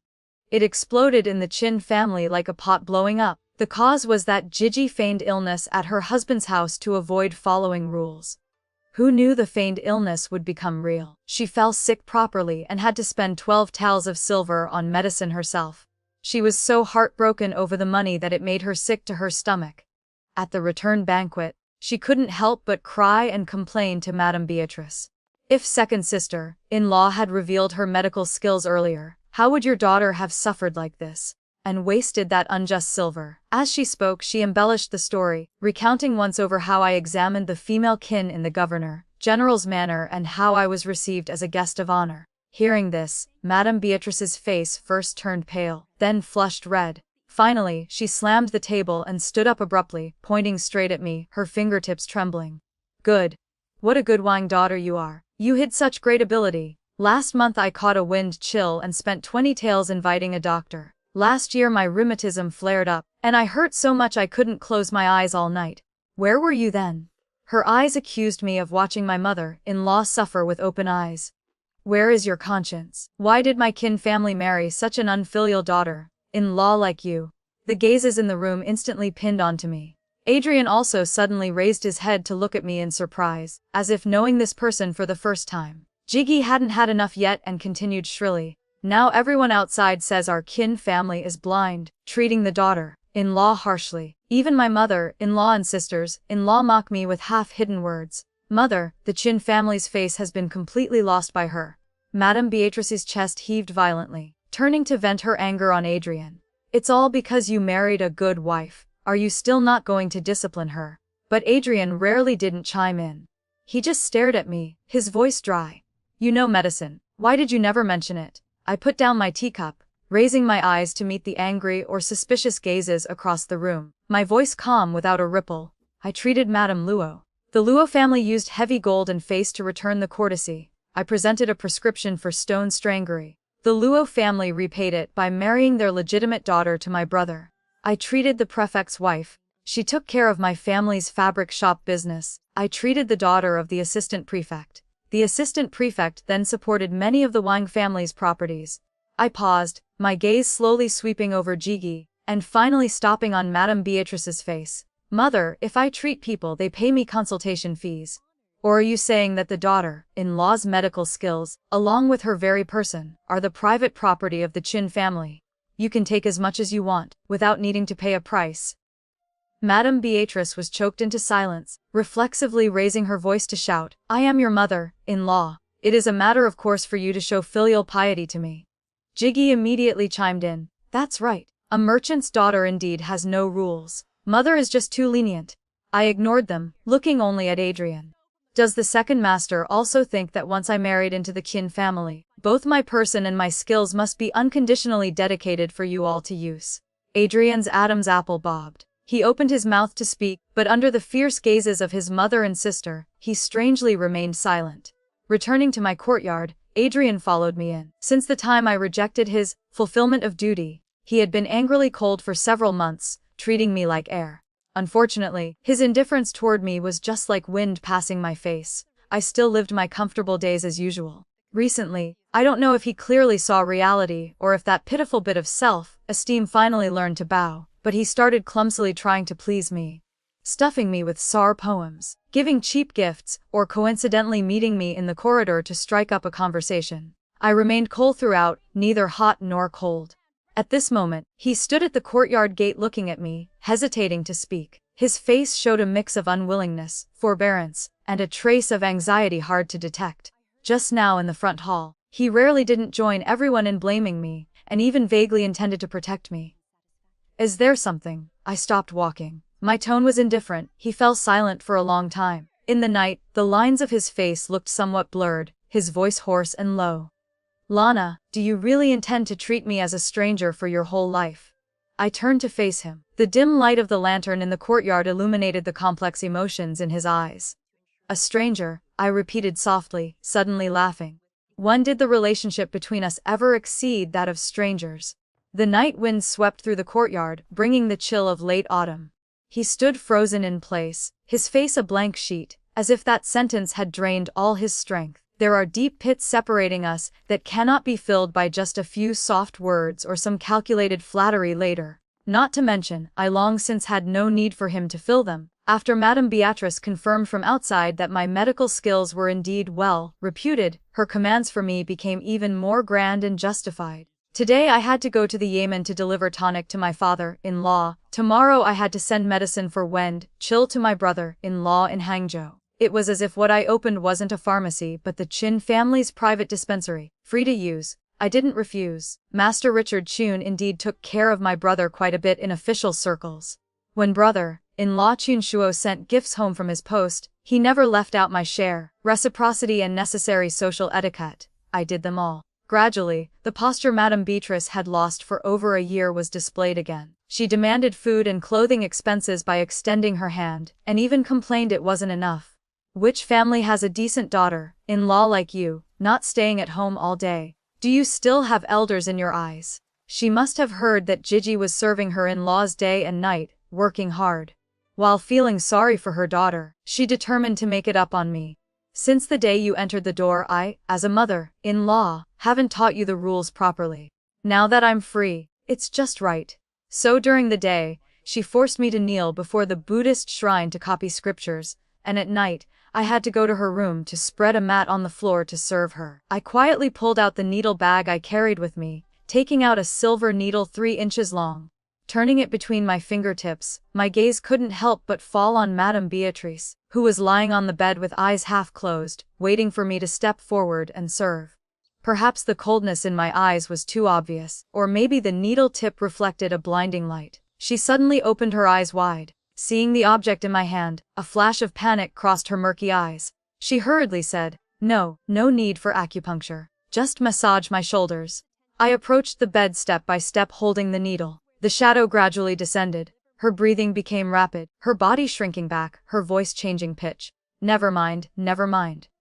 It exploded in the Qin family like a pot blowing up. The cause was that Gigi feigned illness at her husband's house to avoid following rules. Who knew the feigned illness would become real? She fell sick properly and had to spend 12 taels of silver on medicine herself. She was so heartbroken over the money that it made her sick to her stomach. At the return banquet, she couldn't help but cry and complain to Madame Beatrice. If second sister-in-law had revealed her medical skills earlier, how would your daughter have suffered like this? And wasted that unjust silver. As she spoke, she embellished the story, recounting once over how I examined the female kin in the governor-general's manor and how I was received as a guest of honor. Hearing this, Madame Beatrice's face first turned pale, then flushed red. Finally, she slammed the table and stood up abruptly, pointing straight at me, her fingertips trembling. Good. What a good Wang daughter you are. You hid such great ability. Last month I caught a wind chill and spent 20 taels inviting a doctor. Last year my rheumatism flared up, and I hurt so much I couldn't close my eyes all night. Where were you then? Her eyes accused me of watching my mother-in-law suffer with open eyes. Where is your conscience? Why did my Qin family marry such an unfilial daughter-in-law like you? The gazes in the room instantly pinned onto me. Adrian also suddenly raised his head to look at me in surprise, as if knowing this person for the first time. Jiggy hadn't had enough yet and continued shrilly. Now everyone outside says our Qin family is blind, treating the daughter-in-law harshly. Even my mother-in-law and sisters-in-law mock me with half-hidden words. Mother, the Qin family's face has been completely lost by her. Madame Beatrice's chest heaved violently, turning to vent her anger on Adrian. It's all because you married a good wife. Are you still not going to discipline her? But Adrian rarely didn't chime in. He just stared at me, his voice dry. You know medicine. Why did you never mention it? I put down my teacup, raising my eyes to meet the angry or suspicious gazes across the room. My voice calm without a ripple. I treated Madame Luo. The Luo family used heavy gold and face to return the courtesy. I presented a prescription for stone strangery. The Luo family repaid it by marrying their legitimate daughter to my brother. I treated the prefect's wife. She took care of my family's fabric shop business. I treated the daughter of the assistant prefect. The assistant prefect then supported many of the Wang family's properties. I paused, my gaze slowly sweeping over Jigi, and finally stopping on Madame Beatrice's face. Mother, if I treat people they pay me consultation fees. Or are you saying that the daughter-in-law's medical skills, along with her very person, are the private property of the Qin family? You can take as much as you want, without needing to pay a price. Madame Beatrice was choked into silence, reflexively raising her voice to shout, I am your mother-in-law. It is a matter of course for you to show filial piety to me. Jiggy immediately chimed in. That's right. A merchant's daughter indeed has no rules. Mother is just too lenient. I ignored them, looking only at Adrian. Does the second master also think that once I married into the Qin family, both my person and my skills must be unconditionally dedicated for you all to use? Adrian's Adam's apple bobbed. He opened his mouth to speak, but under the fierce gazes of his mother and sister, he strangely remained silent. Returning to my courtyard, Adrian followed me in. Since the time I rejected his fulfillment of duty, he had been angrily cold for several months, treating me like air. Unfortunately, his indifference toward me was just like wind passing my face. I still lived my comfortable days as usual. Recently, I don't know if he clearly saw reality or if that pitiful bit of self-esteem finally learned to bow, but he started clumsily trying to please me. Stuffing me with sour poems, giving cheap gifts, or coincidentally meeting me in the corridor to strike up a conversation. I remained cold throughout, neither hot nor cold. At this moment, he stood at the courtyard gate looking at me, hesitating to speak. His face showed a mix of unwillingness, forbearance, and a trace of anxiety hard to detect. Just now in the front hall, he rarely didn't join everyone in blaming me, and even vaguely intended to protect me. Is there something? I stopped walking. My tone was indifferent. He fell silent for a long time. In the night, the lines of his face looked somewhat blurred, his voice hoarse and low. Lana, do you really intend to treat me as a stranger for your whole life? I turned to face him. The dim light of the lantern in the courtyard illuminated the complex emotions in his eyes. A stranger, I repeated softly, suddenly laughing. When did the relationship between us ever exceed that of strangers? The night wind swept through the courtyard, bringing the chill of late autumn. He stood frozen in place, his face a blank sheet, as if that sentence had drained all his strength. There are deep pits separating us that cannot be filled by just a few soft words or some calculated flattery later. Not to mention, I long since had no need for him to fill them. After Madame Beatrice confirmed from outside that my medical skills were indeed well reputed, her commands for me became even more grand and justified. Today I had to go to the Yemen to deliver tonic to my father-in-law. Tomorrow I had to send medicine for Chill to my brother-in-law in Hangzhou. It was as if what I opened wasn't a pharmacy but the Qin family's private dispensary, free to use. I didn't refuse. Master Richard Chun indeed took care of my brother quite a bit in official circles. When brother-in-law Chun Shuo sent gifts home from his post, he never left out my share. Reciprocity and necessary social etiquette. I did them all. Gradually, the posture Madame Beatrice had lost for over a year was displayed again. She demanded food and clothing expenses by extending her hand, and even complained it wasn't enough. Which family has a decent daughter-in-law like you, not staying at home all day? Do you still have elders in your eyes? She must have heard that Gigi was serving her in-laws day and night, working hard. While feeling sorry for her daughter, she determined to make it up on me. Since the day you entered the door I, as a mother-in-law, haven't taught you the rules properly. Now that I'm free, it's just right. So during the day, she forced me to kneel before the Buddhist shrine to copy scriptures, and at night, I had to go to her room to spread a mat on the floor to serve her. I quietly pulled out the needle bag I carried with me, taking out a silver needle 3 inches long. Turning it between my fingertips, my gaze couldn't help but fall on Madame Beatrice, who was lying on the bed with eyes half closed, waiting for me to step forward and serve. Perhaps the coldness in my eyes was too obvious, or maybe the needle tip reflected a blinding light. She suddenly opened her eyes wide. Seeing the object in my hand, a flash of panic crossed her murky eyes. She hurriedly said, No need for acupuncture. Just massage my shoulders. I approached the bed step by step holding the needle. The shadow gradually descended. Her breathing became rapid, her body shrinking back, her voice changing pitch. Never mind.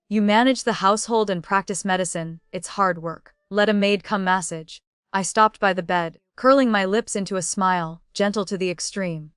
You manage the household and practice medicine, it's hard work. Let a maid come massage. I stopped by the bed, curling my lips into a smile, gentle to the extreme.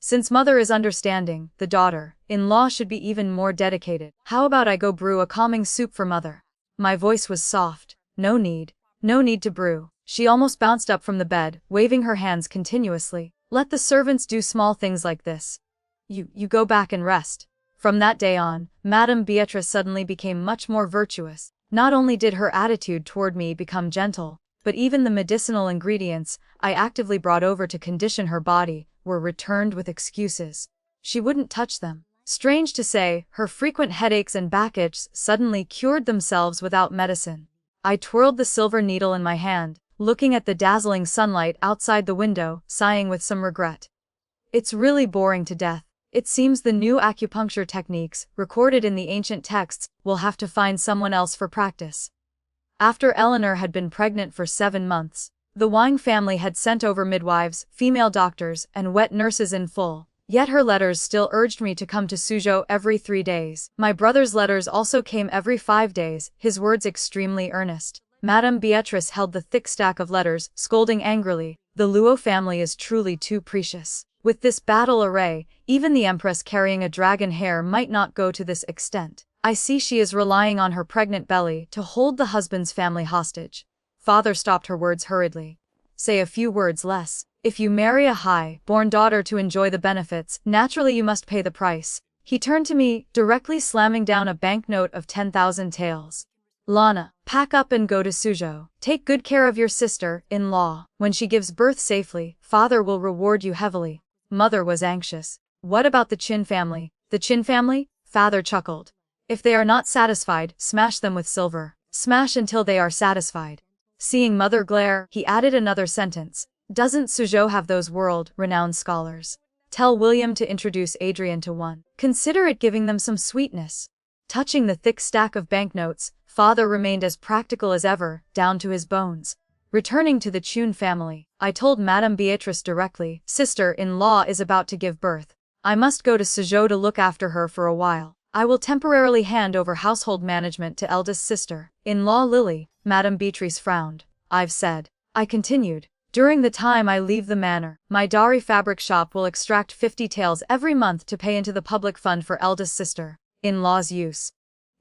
Since mother is understanding, the daughter-in-law should be even more dedicated. How about I go brew a calming soup for mother? My voice was soft. No need to brew. She almost bounced up from the bed, waving her hands continuously. Let the servants do small things like this. You go back and rest. From that day on, Madame Beatrice suddenly became much more virtuous. Not only did her attitude toward me become gentle, but even the medicinal ingredients I actively brought over to condition her body were returned with excuses. She wouldn't touch them. Strange to say, her frequent headaches and backaches suddenly cured themselves without medicine. I twirled the silver needle in my hand, looking at the dazzling sunlight outside the window, sighing with some regret. It's really boring to death. It seems the new acupuncture techniques, recorded in the ancient texts, will have to find someone else for practice. After Eleanor had been pregnant for 7 months, the Wang family had sent over midwives, female doctors, and wet nurses in full. Yet her letters still urged me to come to Suzhou every 3 days. My brother's letters also came every 5 days, his words extremely earnest. Madame Beatrice held the thick stack of letters, scolding angrily. The Luo family is truly too precious. With this battle array, even the Empress carrying a dragon hair might not go to this extent. I see she is relying on her pregnant belly to hold the husband's family hostage. Father stopped her words hurriedly. Say a few words less. If you marry a high-born daughter to enjoy the benefits, naturally you must pay the price. He turned to me, directly slamming down a banknote of 10,000 taels. Lana, pack up and go to Suzhou. Take good care of your sister-in-law. When she gives birth safely, father will reward you heavily. Mother was anxious. What about the Qin family? The Qin family? Father chuckled. If they are not satisfied, smash them with silver. Smash until they are satisfied. Seeing mother glare, he added another sentence. Doesn't Suzhou have those world-renowned scholars? Tell William to introduce Adrian to one. Consider it giving them some sweetness. Touching the thick stack of banknotes, father remained as practical as ever, down to his bones. Returning to the Chun family, I told Madame Beatrice directly, sister-in-law is about to give birth. I must go to Suzhou to look after her for a while. I will temporarily hand over household management to eldest sister-in-law Lily. Madame Beatrice frowned. I've said. I continued. During the time I leave the manor, my dowry fabric shop will extract 50 taels every month to pay into the public fund for eldest sister-in-law's use.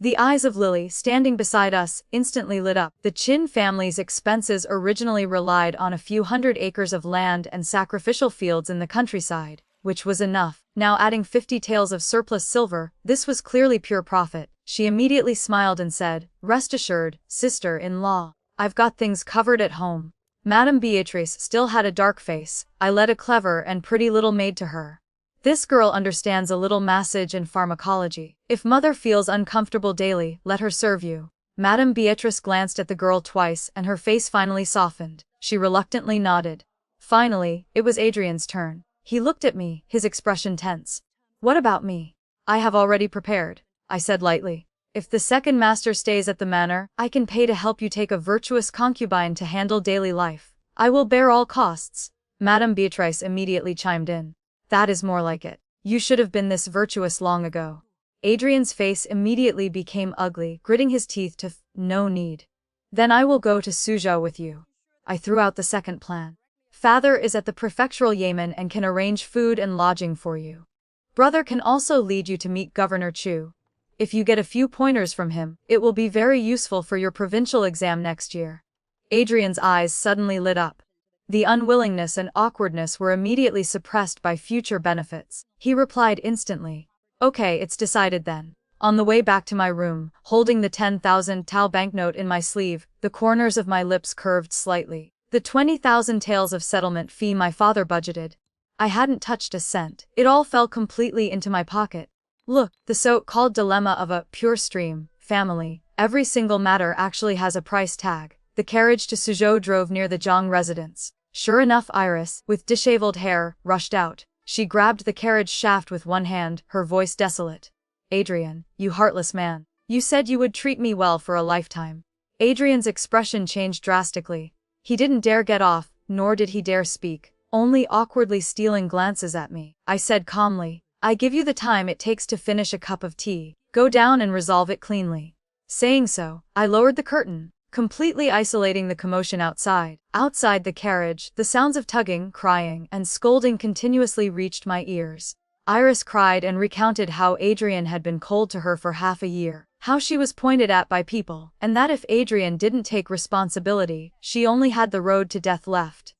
The eyes of Lily, standing beside us, instantly lit up. The Qin family's expenses originally relied on a few hundred acres of land and sacrificial fields in the countryside, which was enough. Now adding 50 taels of surplus silver, this was clearly pure profit. She immediately smiled and said, rest assured, sister-in-law, I've got things covered at home. Madame Beatrice still had a dark face. I led a clever and pretty little maid to her. This girl understands a little massage and pharmacology. If mother feels uncomfortable daily, let her serve you. Madame Beatrice glanced at the girl twice and her face finally softened. She reluctantly nodded. Finally, it was Adrian's turn. He looked at me, his expression tense. What about me? I have already prepared, I said lightly. If the second master stays at the manor, I can pay to help you take a virtuous concubine to handle daily life. I will bear all costs. Madame Beatrice immediately chimed in. That is more like it. You should have been this virtuous long ago. Adrian's face immediately became ugly, gritting his teeth to no need. Then I will go to Suzhou with you. I threw out the second plan. Father is at the prefectural Yamen and can arrange food and lodging for you. Brother can also lead you to meet Governor Chu. If you get a few pointers from him, it will be very useful for your provincial exam next year. Adrian's eyes suddenly lit up. The unwillingness and awkwardness were immediately suppressed by future benefits. He replied instantly. Okay, it's decided then. On the way back to my room, holding the 10,000 tael banknote in my sleeve, the corners of my lips curved slightly. The 20,000 taels of settlement fee my father budgeted. I hadn't touched a cent. It all fell completely into my pocket. Look, the so-called dilemma of a pure stream family. Every single matter actually has a price tag. The carriage to Suzhou drove near the Zhang residence. Sure enough, Iris, with disheveled hair, rushed out. She grabbed the carriage shaft with one hand, her voice desolate. Adrian, you heartless man. You said you would treat me well for a lifetime. Adrian's expression changed drastically. He didn't dare get off, nor did he dare speak, only awkwardly stealing glances at me. I said calmly, I give you the time it takes to finish a cup of tea. Go down and resolve it cleanly. Saying so, I lowered the curtain, completely isolating the commotion outside. Outside the carriage, the sounds of tugging, crying, and scolding continuously reached my ears. Iris cried and recounted how Adrian had been cold to her for half a year, how she was pointed at by people, and that if Adrian didn't take responsibility, she only had the road to death left.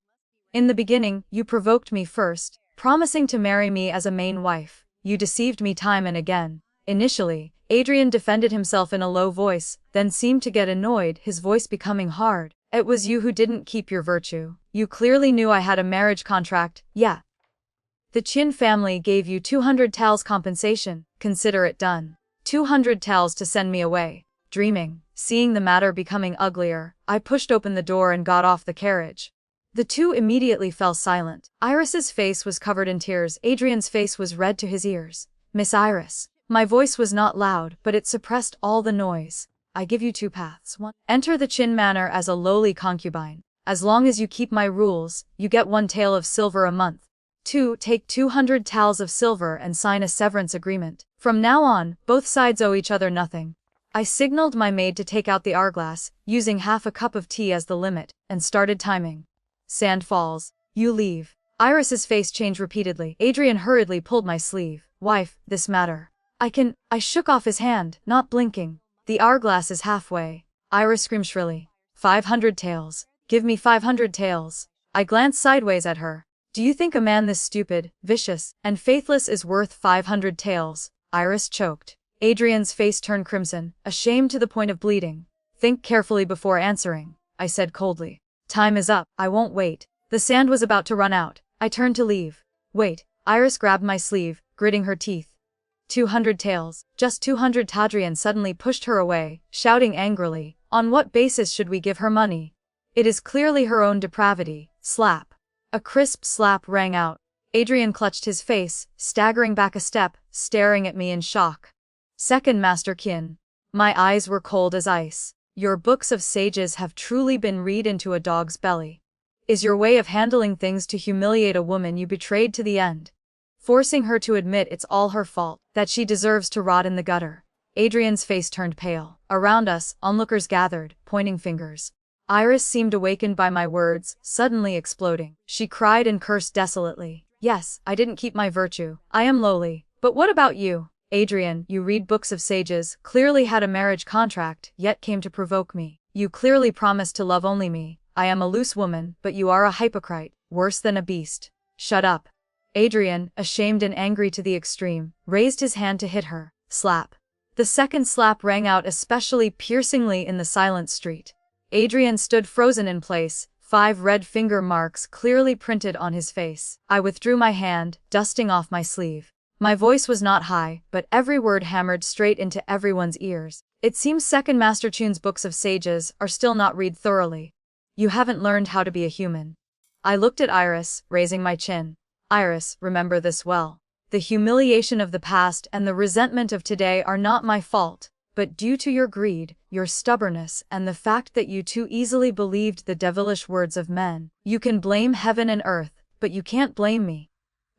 In the beginning, you provoked me first, promising to marry me as a main wife. You deceived me time and again. Initially, Adrian defended himself in a low voice, then seemed to get annoyed, his voice becoming hard. It was you who didn't keep your virtue. You clearly knew I had a marriage contract, yeah. The Qin family gave you 200 taels compensation. Consider it done. 200 taels to send me away. dreaming. Seeing the matter becoming uglier, I pushed open the door and got off the carriage. The two immediately fell silent. Iris's face was covered in tears. Adrian's face was red to his ears. Miss Iris. My voice was not loud, but it suppressed all the noise. I give you two paths. 1. Enter the Qin Manor as a lowly concubine. As long as you keep my rules, you get 1 tael of silver a month. 2. Take 200 taels of silver and sign a severance agreement. From now on, both sides owe each other nothing. I signaled my maid to take out the hourglass, using half a cup of tea as the limit, and started timing. Sand falls. You leave. Iris's face changed repeatedly. Adrian hurriedly pulled my sleeve. Wife, this matter. I shook off his hand, not blinking. The hourglass is halfway. Iris screamed shrilly. 500 taels. Give me 500 taels. I glanced sideways at her. Do you think a man this stupid, vicious, and faithless is worth 500 taels? Iris choked. Adrian's face turned crimson, ashamed to the point of bleeding. Think carefully before answering, I said coldly. Time is up, I won't wait. The sand was about to run out. I turned to leave. Wait. Iris grabbed my sleeve, gritting her teeth. 200 taels, just 200. Adrian suddenly pushed her away, shouting angrily, on what basis should we give her money? It is clearly her own depravity. Slap. A crisp slap rang out. Adrian clutched his face, staggering back a step, staring at me in shock. Second Master Qin. My eyes were cold as ice. Your books of sages have truly been read into a dog's belly. Is your way of handling things to humiliate a woman you betrayed to the end? Forcing her to admit it's all her fault, that she deserves to rot in the gutter. Adrian's face turned pale. Around us, onlookers gathered, pointing fingers. Iris seemed awakened by my words, suddenly exploding. She cried and cursed desolately. Yes, I didn't keep my virtue. I am lowly. But what about you? Adrian, you read books of sages, clearly had a marriage contract, yet came to provoke me. You clearly promised to love only me. I am a loose woman, but you are a hypocrite, worse than a beast. Shut up. Adrian, ashamed and angry to the extreme, raised his hand to hit her. Slap. The second slap rang out especially piercingly in the silent street. Adrian stood frozen in place, 5 red finger marks clearly printed on his face. I withdrew my hand, dusting off my sleeve. My voice was not high, but every word hammered straight into everyone's ears. It seems Second Master Qin's books of sages are still not read thoroughly. You haven't learned how to be a human. I looked at Iris, raising my chin. Iris, remember this well. The humiliation of the past and the resentment of today are not my fault, but due to your greed, your stubbornness, and the fact that you too easily believed the devilish words of men. You can blame heaven and earth, but you can't blame me.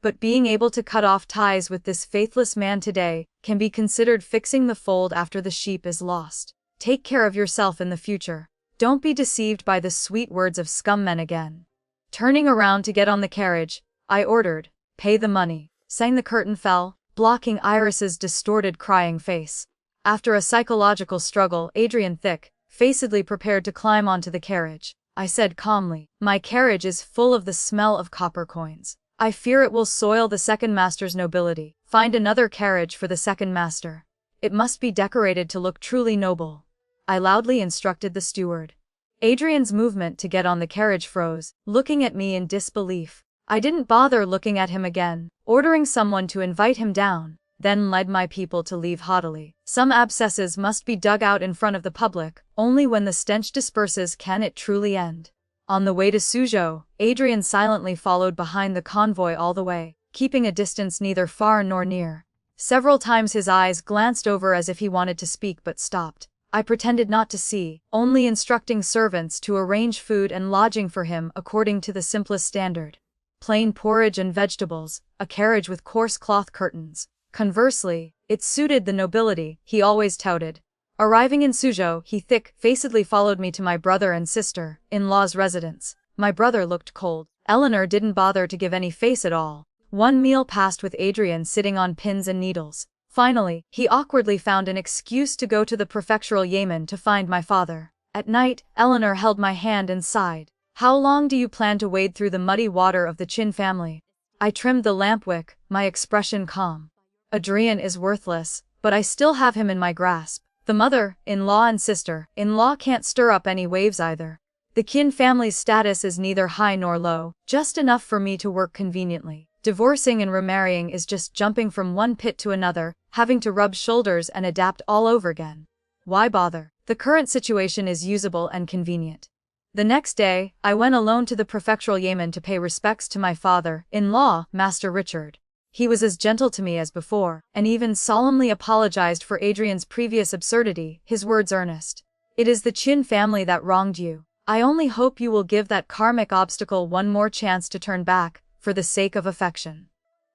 But being able to cut off ties with this faithless man today can be considered fixing the fold after the sheep is lost. Take care of yourself in the future. Don't be deceived by the sweet words of scum-men again. Turning around to get on the carriage, I ordered, pay the money. Sang the curtain fell, blocking Iris's distorted crying face. After a psychological struggle, Adrian thick-facedly prepared to climb onto the carriage. I said calmly, my carriage is full of the smell of copper coins. I fear it will soil the second master's nobility. Find another carriage for the second master. It must be decorated to look truly noble. I loudly instructed the steward. Adrian's movement to get on the carriage froze, looking at me in disbelief. I didn't bother looking at him again, ordering someone to invite him down, then led my people to leave haughtily. Some abscesses must be dug out in front of the public, only when the stench disperses can it truly end. On the way to Suzhou, Adrian silently followed behind the convoy all the way, keeping a distance neither far nor near. Several times his eyes glanced over as if he wanted to speak but stopped. I pretended not to see, only instructing servants to arrange food and lodging for him according to the simplest standard. Plain porridge and vegetables, a carriage with coarse cloth curtains. Conversely, it suited the nobility, he always touted. Arriving in Suzhou, he thick-facedly followed me to my brother and sister-in-law's residence. My brother looked cold. Eleanor didn't bother to give any face at all. One meal passed with Adrian sitting on pins and needles. Finally, he awkwardly found an excuse to go to the prefectural Yamen to find my father. At night, Eleanor held my hand and sighed. How long do you plan to wade through the muddy water of the Qin family? I trimmed the lamp wick, my expression calm. Adrian is worthless, but I still have him in my grasp. The mother-in-law and sister-in-law can't stir up any waves either. The Qin family's status is neither high nor low, just enough for me to work conveniently. Divorcing and remarrying is just jumping from one pit to another, having to rub shoulders and adapt all over again. Why bother? The current situation is usable and convenient. The next day, I went alone to the prefectural Yamen to pay respects to my father-in-law, Master Richard. He was as gentle to me as before, and even solemnly apologized for Adrian's previous absurdity, his words earnest. It is the Qin family that wronged you. I only hope you will give that karmic obstacle one more chance to turn back, for the sake of affection.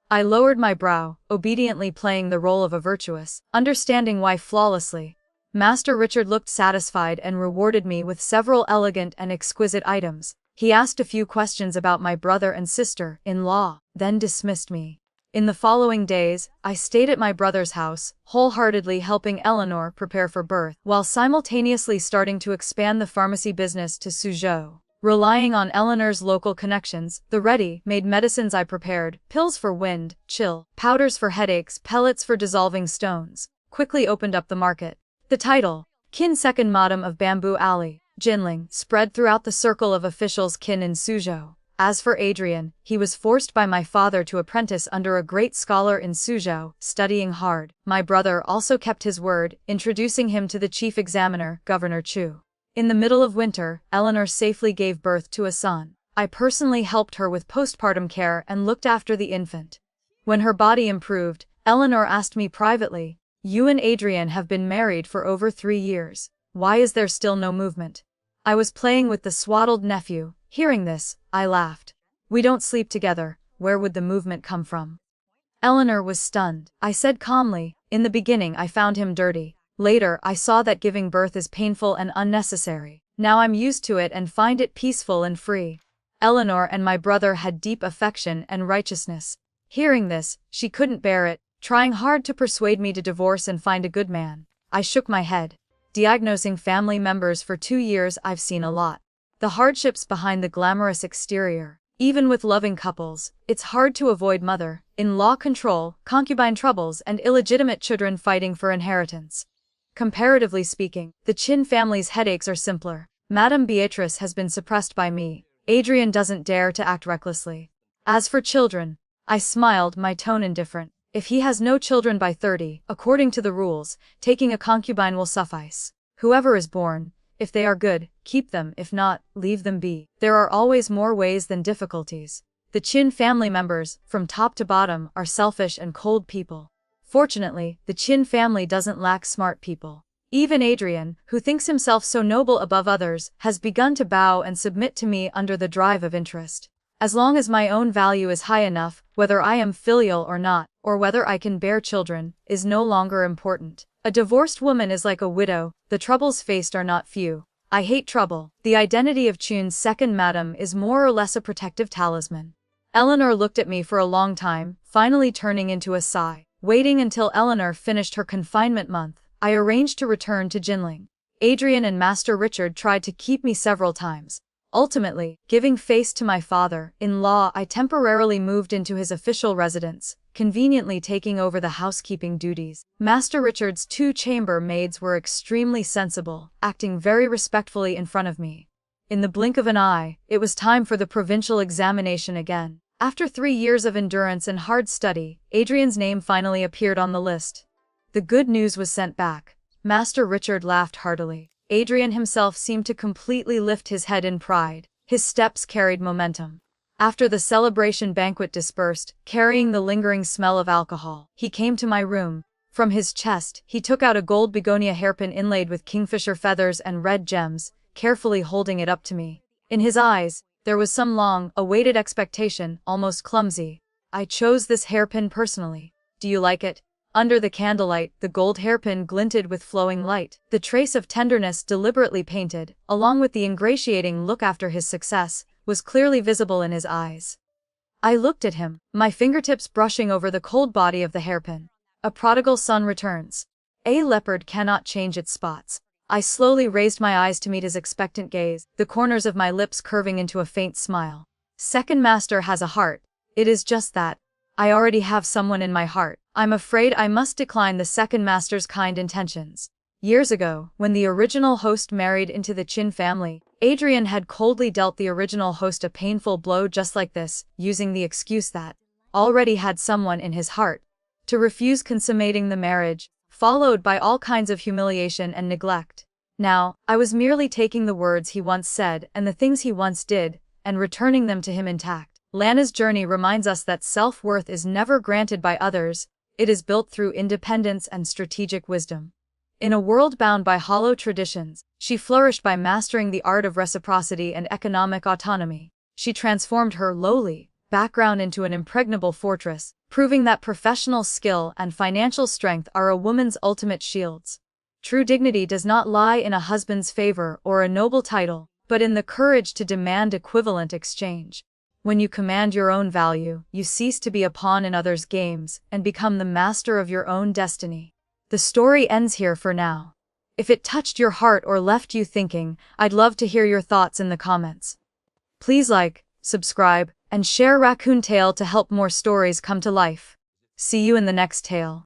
I lowered my brow, obediently playing the role of a virtuous, understanding wife flawlessly. Master Richard looked satisfied and rewarded me with several elegant and exquisite items. He asked a few questions about my brother and sister-in-law, then dismissed me. In the following days, I stayed at my brother's house, wholeheartedly helping Eleanor prepare for birth, while simultaneously starting to expand the pharmacy business to Suzhou. Relying on Eleanor's local connections, the ready-made medicines I prepared, pills for wind, chill, powders for headaches, pellets for dissolving stones, quickly opened up the market. The title, Qin Second Madam of Bamboo Alley, Jinling, spread throughout the circle of officials Qin in Suzhou. As for Adrian, he was forced by my father to apprentice under a great scholar in Suzhou, studying hard. My brother also kept his word, introducing him to the chief examiner, Governor Chu. In the middle of winter, Eleanor safely gave birth to a son. I personally helped her with postpartum care and looked after the infant. When her body improved, Eleanor asked me privately, "You and Adrian have been married for over 3 years. Why is there still no movement?" I was playing with the swaddled nephew. Hearing this, I laughed. "We don't sleep together, where would the movement come from?" Eleanor was stunned. I said calmly, "In the beginning I found him dirty. Later I saw that giving birth is painful and unnecessary. Now I'm used to it and find it peaceful and free." Eleanor and my brother had deep affection and righteousness. Hearing this, she couldn't bear it, trying hard to persuade me to divorce and find a good man. I shook my head. Diagnosing family members for 2 years, I've seen a lot. The hardships behind the glamorous exterior. Even with loving couples, it's hard to avoid mother-in-law control, concubine troubles, and illegitimate children fighting for inheritance. Comparatively speaking, the Qin family's headaches are simpler. Madame Beatrice has been suppressed by me. Adrian doesn't dare to act recklessly. As for children, I smiled, my tone indifferent. If he has no children by 30, according to the rules, taking a concubine will suffice. Whoever is born, if they are good, keep them, if not, leave them be. There are always more ways than difficulties. The Qin family members, from top to bottom, are selfish and cold people. Fortunately, the Qin family doesn't lack smart people. Even Adrian, who thinks himself so noble above others, has begun to bow and submit to me under the drive of interest. As long as my own value is high enough, whether I am filial or not, or whether I can bear children, is no longer important. A divorced woman is like a widow, the troubles faced are not few. I hate trouble. The identity of Qin's second madam is more or less a protective talisman. Eleanor looked at me for a long time, finally turning into a sigh. Waiting until Eleanor finished her confinement month, I arranged to return to Jinling. Adrian and Master Richard tried to keep me several times. Ultimately, giving face to my father-in-law, I temporarily moved into his official residence, conveniently taking over the housekeeping duties. Master Richard's 2 chamber maids were extremely sensible, acting very respectfully in front of me. In the blink of an eye, it was time for the provincial examination again. After 3 years of endurance and hard study, Adrian's name finally appeared on the list. The good news was sent back. Master Richard laughed heartily. Adrian himself seemed to completely lift his head in pride. His steps carried momentum. After the celebration banquet dispersed, carrying the lingering smell of alcohol, he came to my room. From his chest, he took out a gold begonia hairpin inlaid with kingfisher feathers and red gems, carefully holding it up to me. In his eyes, there was some long-awaited expectation, almost clumsy. "I chose this hairpin personally. Do you like it?" Under the candlelight, the gold hairpin glinted with flowing light. The trace of tenderness deliberately painted, along with the ingratiating look after his success, was clearly visible in his eyes. I looked at him, my fingertips brushing over the cold body of the hairpin. A prodigal son returns. A leopard cannot change its spots. I slowly raised my eyes to meet his expectant gaze, the corners of my lips curving into a faint smile. "Second master has a heart. It is just that. I already have someone in my heart. I'm afraid I must decline the second master's kind intentions." Years ago, when the original host married into the Qin family, Adrian had coldly dealt the original host a painful blow just like this, using the excuse that already had someone in his heart. To refuse consummating the marriage, followed by all kinds of humiliation and neglect. Now, I was merely taking the words he once said and the things he once did, and returning them to him intact. Lana's journey reminds us that self-worth is never granted by others, it is built through independence and strategic wisdom. In a world bound by hollow traditions, she flourished by mastering the art of reciprocity and economic autonomy. She transformed her lowly background into an impregnable fortress, proving that professional skill and financial strength are a woman's ultimate shields. True dignity does not lie in a husband's favor or a noble title, but in the courage to demand equivalent exchange. When you command your own value, you cease to be a pawn in others' games and become the master of your own destiny. The story ends here for now. If it touched your heart or left you thinking, I'd love to hear your thoughts in the comments. Please like, subscribe, and share Raccoon Tale to help more stories come to life. See you in the next tale.